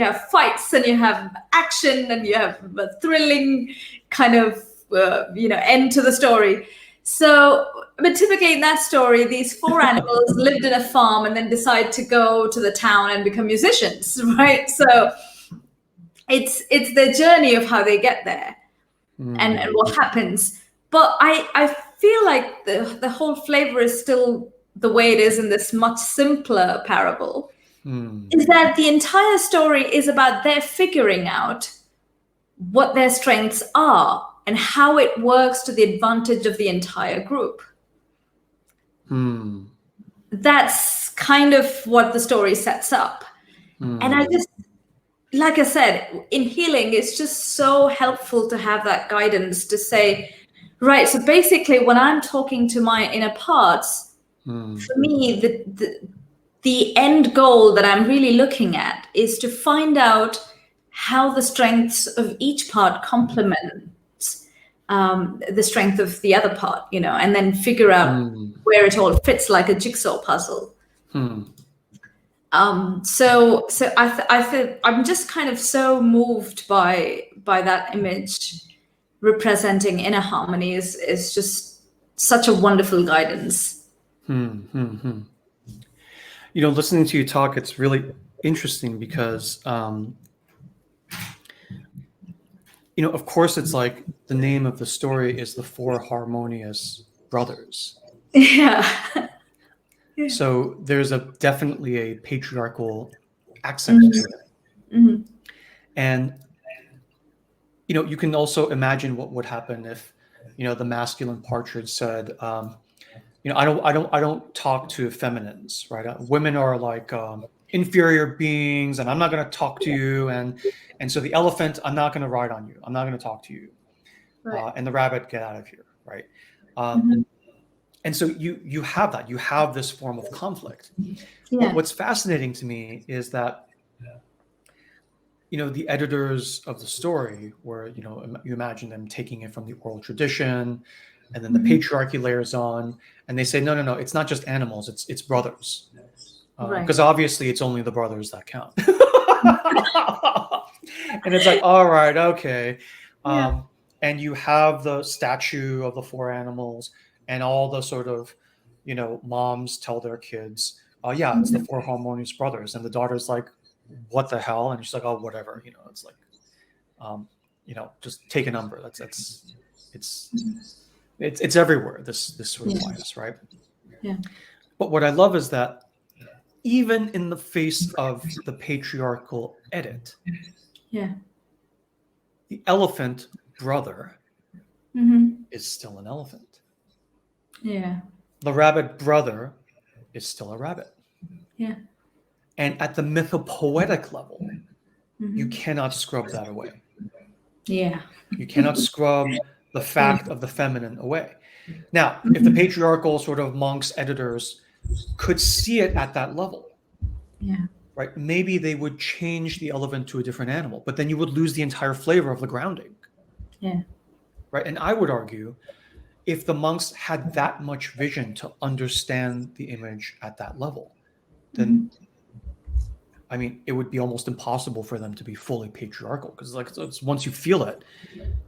have fights, and you have action, and you have a thrilling kind of end to the story. So, but typically in that story, these four animals lived in a farm and then decide to go to the town and become musicians, right? So it's the journey of how they get there and what happens. But I feel like the whole flavor is still the way it is in this much simpler parable, is that the entire story is about their figuring out what their strengths are and how it works to the advantage of the entire group. That's kind of what the story sets up. And I just, like I said, in healing, it's just so helpful to have that guidance to say, right, so basically when I'm talking to my inner parts, for me, the end goal that I'm really looking at is to find out how the strengths of each part complement the strength of the other part, and then figure out where it all fits like a jigsaw puzzle. So I feel I'm just kind of so moved by that image representing inner harmony is just such a wonderful guidance.
Listening to you talk, it's really interesting because of course, it's like the name of the story is the Four Harmonious Brothers.
Yeah.
So there's definitely a patriarchal accent to it. And, you can also imagine what would happen if, the masculine partridge said, I don't talk to feminines, right? Women are like inferior beings, and I'm not going to talk to you. And so the elephant, I'm not going to ride on you. I'm not going to talk to you. Right. And the rabbit, get out of here, right? And so you have that. You have this form of conflict. But what's fascinating to me is that, the editors of the story, where, you imagine them taking it from the oral tradition, and then the patriarchy layers on, and they say, no, it's not just animals, it's brothers. Because obviously it's only the brothers that count. And it's like, all right, okay. And you have the statue of the four animals, and all the sort of, moms tell their kids, oh yeah, it's the Four Harmonious Brothers. And the daughter's like, what the hell? And she's like, oh, whatever. It's like, just take a number. It's everywhere, this sort of bias, right?
Yeah.
But what I love is that even in the face of the patriarchal edit, the elephant brother is still an elephant.
Yeah.
The rabbit brother is still a rabbit.
Yeah.
And at the mythopoetic level, you cannot scrub that away.
Yeah.
You cannot scrub the fact of the feminine away. Now, if the patriarchal sort of monks, editors could see it at that level, right? Maybe they would change the elephant to a different animal, but then you would lose the entire flavor of the grounding.
Yeah.
right? And I would argue, if the monks had that much vision to understand the image at that level, then I mean, it would be almost impossible for them to be fully patriarchal, because like it's once you feel it,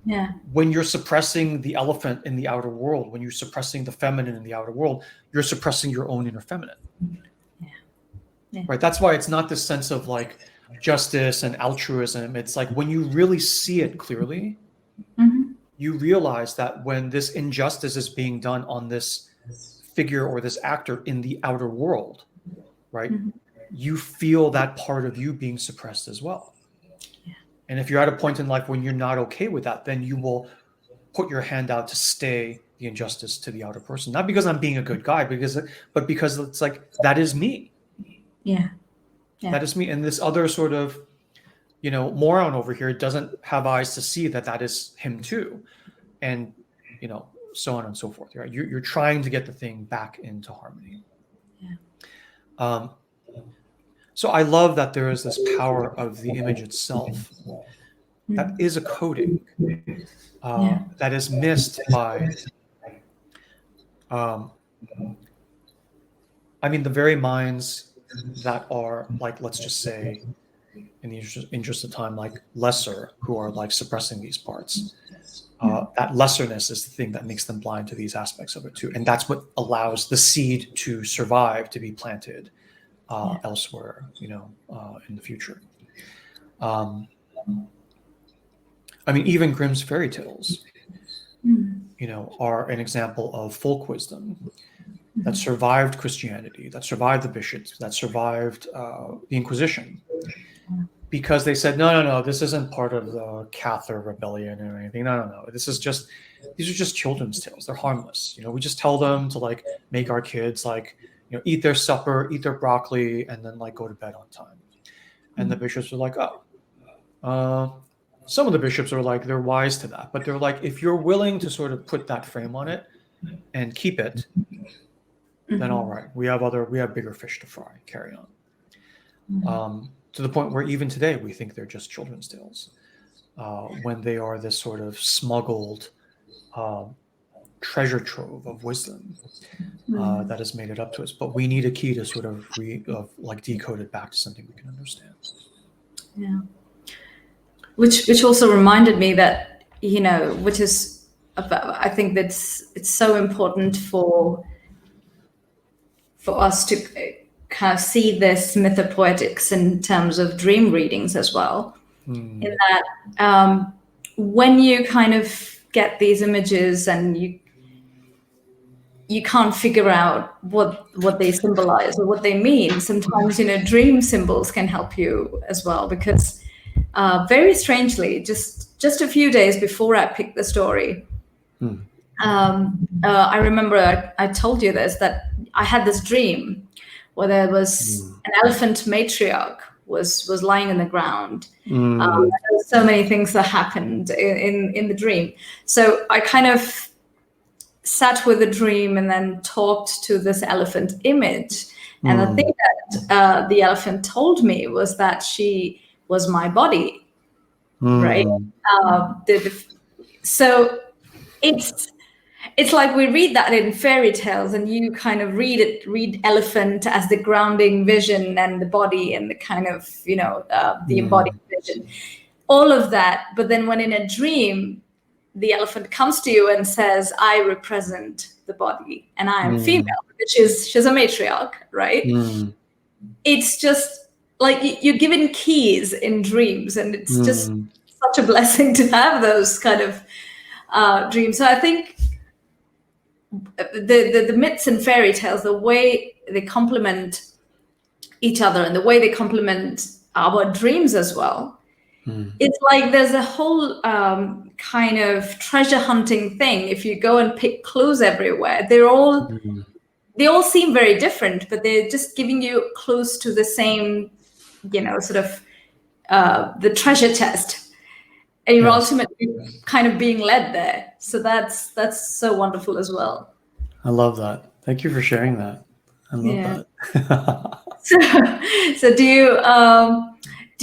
Yeah.
when you're suppressing the elephant in the outer world, when you're suppressing the feminine in the outer world, you're suppressing your own inner feminine.
Yeah. Yeah.
Right. That's why it's not this sense of like justice and altruism. It's like when you really see it clearly, you realize that when this injustice is being done on this figure or this actor in the outer world, right, you feel that part of you being suppressed as well.
Yeah.
And if you're at a point in life when you're not okay with that, then you will put your hand out to stay the injustice to the outer person. Not because I'm being a good guy, but because it's like, that is me.
Yeah. Yeah.
That is me. And this other sort of, you know, moron over here doesn't have eyes to see that that is him too. And, you know, so on and so forth. Right? You're trying to get the thing back into harmony.
Yeah.
So I love that there is this power of the image itself that is a coding that is missed by, I mean, the very minds that are like, let's just say, in the interest of time, like lesser, who are like suppressing these parts. That lesserness is the thing that makes them blind to these aspects of it too. And that's what allows the seed to survive, to be planted elsewhere, you know, in the future. I mean, even Grimm's fairy tales, you know, are an example of folk wisdom that survived Christianity, that survived the bishops, that survived the Inquisition, because they said, no, this isn't part of the Cathar rebellion or anything. No. These are just children's tales. They're harmless. You know, we just tell them to like make our kids like, you know, eat their supper, eat their broccoli, and then like go to bed on time. And the bishops were like, some of the bishops are like, they're wise to that, but they're like, if you're willing to sort of put that frame on it and keep it, then all right, we have bigger fish to fry, carry on. To the point where even today we think they're just children's tales, when they are this sort of smuggled treasure trove of wisdom that has made it up to us. But we need a key to sort of like decode it back to something we can understand.
Yeah. Which also reminded me that, you know, which is, I think that's, it's so important for us to kind of see this mythopoetics in terms of dream readings as well. In that when you kind of get these images and you can't figure out what they symbolize or what they mean, sometimes, you know, dream symbols can help you as well, because very strangely, just a few days before I picked the story, I remember I told you this, that I had this dream where there was an elephant matriarch was lying in the ground. There were so many things that happened in the dream. So I kind of sat with the dream and then talked to this elephant image. And the thing that the elephant told me was that she was my body, right? So it's like we read that in fairy tales, and you kind of read elephant as the grounding vision and the body and the kind of, you know, the embodied vision, all of that. But then when in a dream, the elephant comes to you and says, I represent the body and I am female, because she's a matriarch, right? It's just like you're given keys in dreams, and it's just such a blessing to have those kind of dreams. So I think the myths and fairy tales, the way they complement each other and the way they complement our dreams as well, it's like there's a whole kind of treasure hunting thing. If you go and pick clues everywhere, they all seem very different, but they're just giving you clues to the same, you know, sort of the treasure chest, and you're ultimately kind of being led there. So that's so wonderful as well.
I love that. Thank you for sharing that. I love
that. So do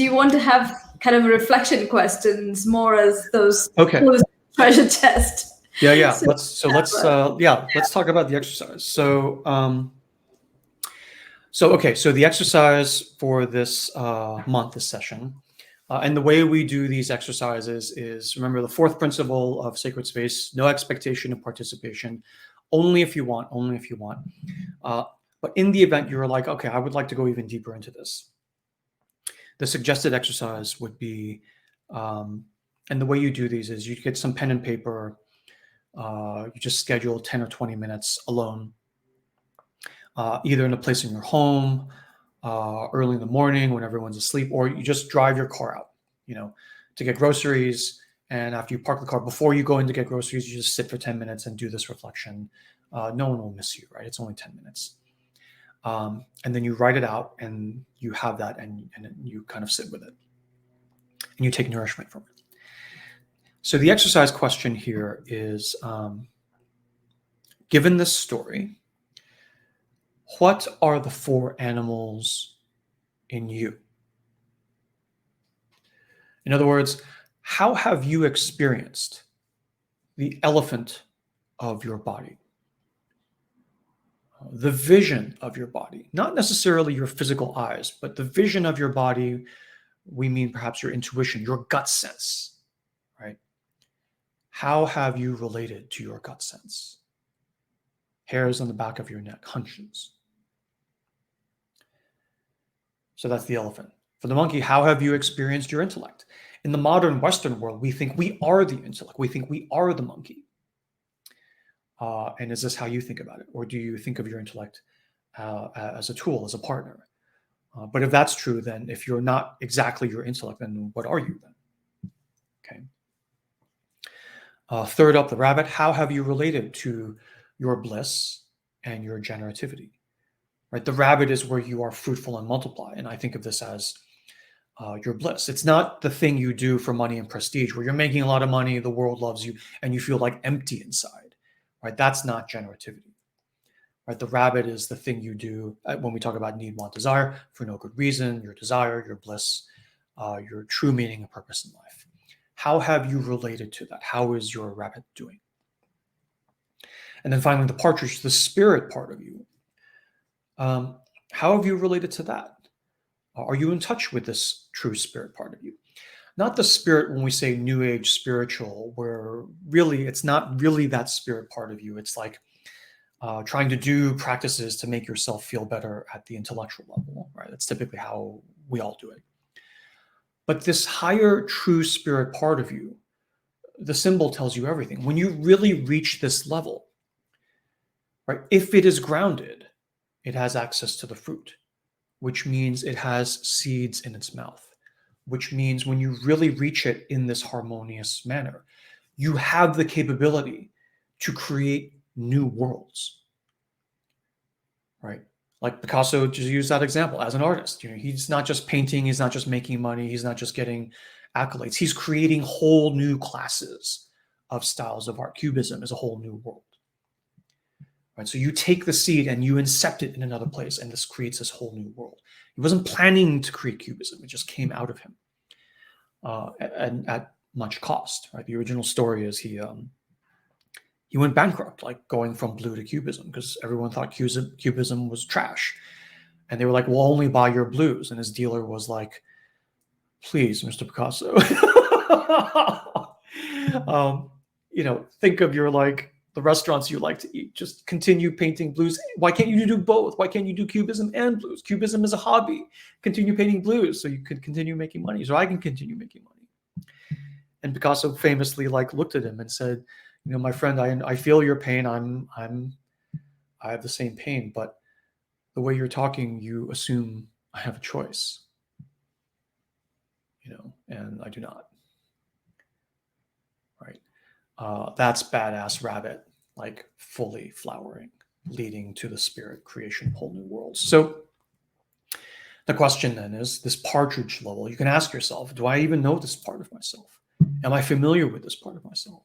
you want to have kind of reflection questions more as those clues treasure chest.
Yeah.
So,
Let's talk about the exercise. So the exercise for this month, this session, and the way we do these exercises is, remember the fourth principle of sacred space: no expectation of participation, only if you want, only if you want. But in the event you're like, okay, I would like to go even deeper into this, the suggested exercise would be, and the way you do these is you get some pen and paper. You just schedule 10 or 20 minutes alone, either in a place in your home, early in the morning when everyone's asleep, or you just drive your car out, to get groceries. And after you park the car, before you go in to get groceries, you just sit for 10 minutes and do this reflection. No one will miss you, right? It's only 10 minutes. And then you write it out, and you have that, and you kind of sit with it, and you take nourishment from it. So the exercise question here is, given this story, what are the four animals in you? In other words, how have you experienced the elephant of your body? The vision of your body, not necessarily your physical eyes, but the vision of your body, we mean perhaps your intuition, your gut sense, right? How have you related to your gut sense? Hairs on the back of your neck, hunches. So that's the elephant. For the monkey, how have you experienced your intellect? In the modern Western world, we think we are the intellect. We think we are the monkey. And is this how you think about it? Or do you think of your intellect as a tool, as a partner? But if that's true, then if you're not exactly your intellect, then what are you then? Okay. Third up, the rabbit. How have you related to your bliss and your generativity? Right. The rabbit is where you are fruitful and multiply. And I think of this as your bliss. It's not the thing you do for money and prestige, where you're making a lot of money, the world loves you, and you feel like empty inside. Right. That's not generativity. Right. The rabbit is the thing you do when we talk about need, want, desire for no good reason, your desire, your bliss, your true meaning and purpose in life. How have you related to that? How is your rabbit doing? And then finally, the partridge, the spirit part of you. How have you related to that? Are you in touch with this true spirit part of you? Not the spirit when we say New Age spiritual, where really it's not really that spirit part of you. It's like trying to do practices to make yourself feel better at the intellectual level, right? That's typically how we all do it. But this higher true spirit part of you, the symbol tells you everything. When you really reach this level, right? If it is grounded, it has access to the fruit, which means it has seeds in its mouth, which means when you really reach it in this harmonious manner, you have the capability to create new worlds, right? Like Picasso, just use that example as an artist. He's not just painting, he's not just making money, he's not just getting accolades. He's creating whole new classes of styles of art. Cubism is a whole new world. Right, so you take the seed and you incept it in another place, and this creates this whole new world. He wasn't planning to create cubism; it just came out of him, and at much cost. Right, the original story is he went bankrupt, like going from blue to cubism, because everyone thought cubism was trash, and they were like, "We'll only buy your blues." And his dealer was like, "Please, Mr. Picasso, think of your the restaurants you like to eat. Just continue painting blues. Why can't you do both? Why can't you do cubism and blues? Cubism is a hobby. Continue painting blues so you could continue making money, so I can continue making money." And Picasso famously looked at him and said, "My friend, I feel your pain. I have the same pain, but the way you're talking, you assume I have a choice, and I do not." Right. That's badass rabbit, fully flowering, leading to the spirit creation of whole new worlds. So the question then is this partridge level. You can ask yourself, do I even know this part of myself? Am I familiar with this part of myself?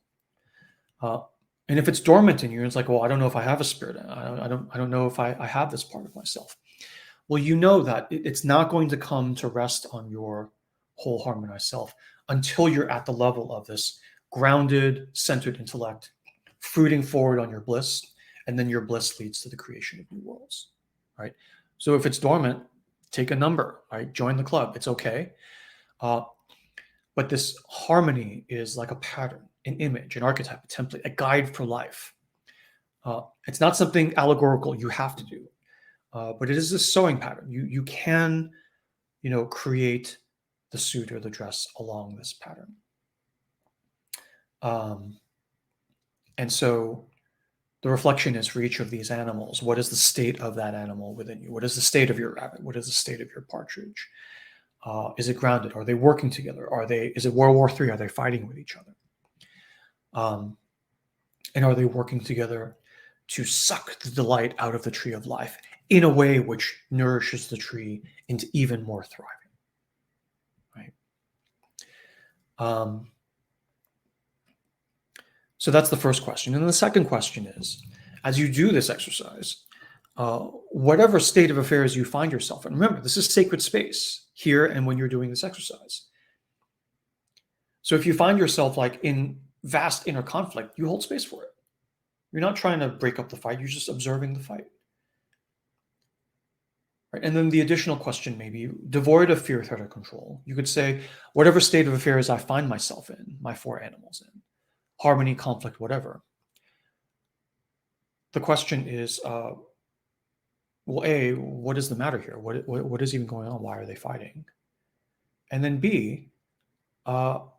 And if it's dormant in you, it's like, well, I don't know if I have a spirit. I don't know if I have this part of myself. Well, you know that it's not going to come to rest on your whole harmonized self until you're at the level of this grounded, centered intellect, fruiting forward on your bliss, and then your bliss leads to the creation of new worlds, right? So if it's dormant, take a number, right? Join the club. It's okay. But this harmony is like a pattern, an image, an archetype, a template, a guide for life. It's not something allegorical you have to do, but it is a sewing pattern. You can, create the suit or the dress along this pattern. And so the reflection is for each of these animals, what is the state of that animal within you? What is the state of your rabbit? What is the state of your partridge? Is it grounded? Are they working together? Is it World War III? Are they fighting with each other? And are they working together to suck the delight out of the tree of life in a way which nourishes the tree into even more thriving, right? So that's the first question. And the second question is, as you do this exercise, whatever state of affairs you find yourself in, remember, this is sacred space here and when you're doing this exercise. So if you find yourself like in vast inner conflict, you hold space for it. You're not trying to break up the fight. You're just observing the fight. Right? And then the additional question, maybe devoid of fear, threat, or control, you could say, whatever state of affairs I find myself in, my four animals in, harmony, conflict, whatever. The question is, well, A, what is the matter here? What is even going on? Why are they fighting? And then B, am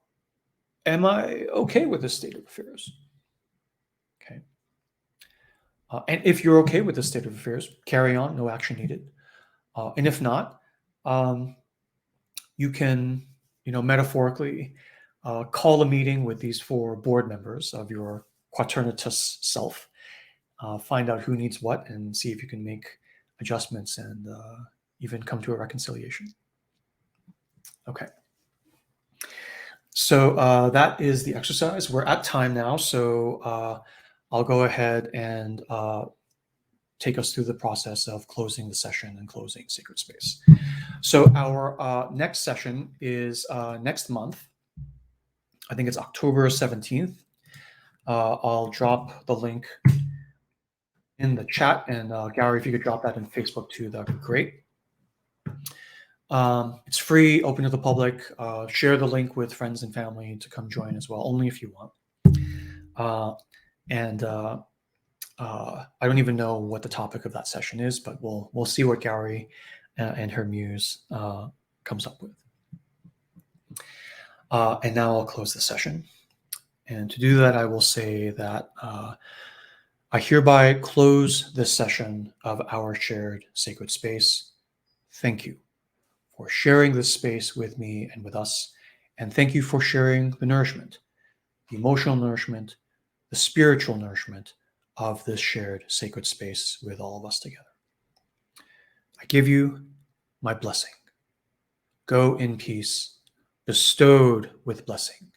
I okay with this state of affairs? Okay. And if you're okay with this state of affairs, carry on, no action needed. And if not, you can, metaphorically call a meeting with these four board members of your quaternitous self, find out who needs what, and see if you can make adjustments and even come to a reconciliation. Okay. So that is the exercise. We're at time now, so I'll go ahead and take us through the process of closing the session and closing Sacred Space. So our next session is next month. I think it's October 17th. I'll drop the link in the chat, and Gary, if you could drop that in Facebook too, that'd be great. It's free, open to the public. Share the link with friends and family to come join as well, only if you want. I don't even know what the topic of that session is, but we'll see what Gary and her muse comes up with. And now I'll close the session. And to do that, I will say that I hereby close this session of our shared sacred space. Thank you for sharing this space with me and with us. And thank you for sharing the nourishment, the emotional nourishment, the spiritual nourishment of this shared sacred space with all of us together. I give you my blessing. Go in peace, bestowed with blessing,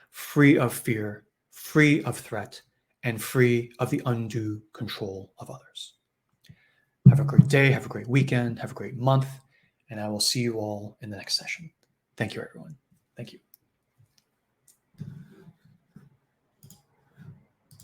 free of fear, free of threat, and free of the undue control of others. Have a great day, have a great weekend, have a great month, and I will see you all in the next session. Thank you, everyone. Thank you.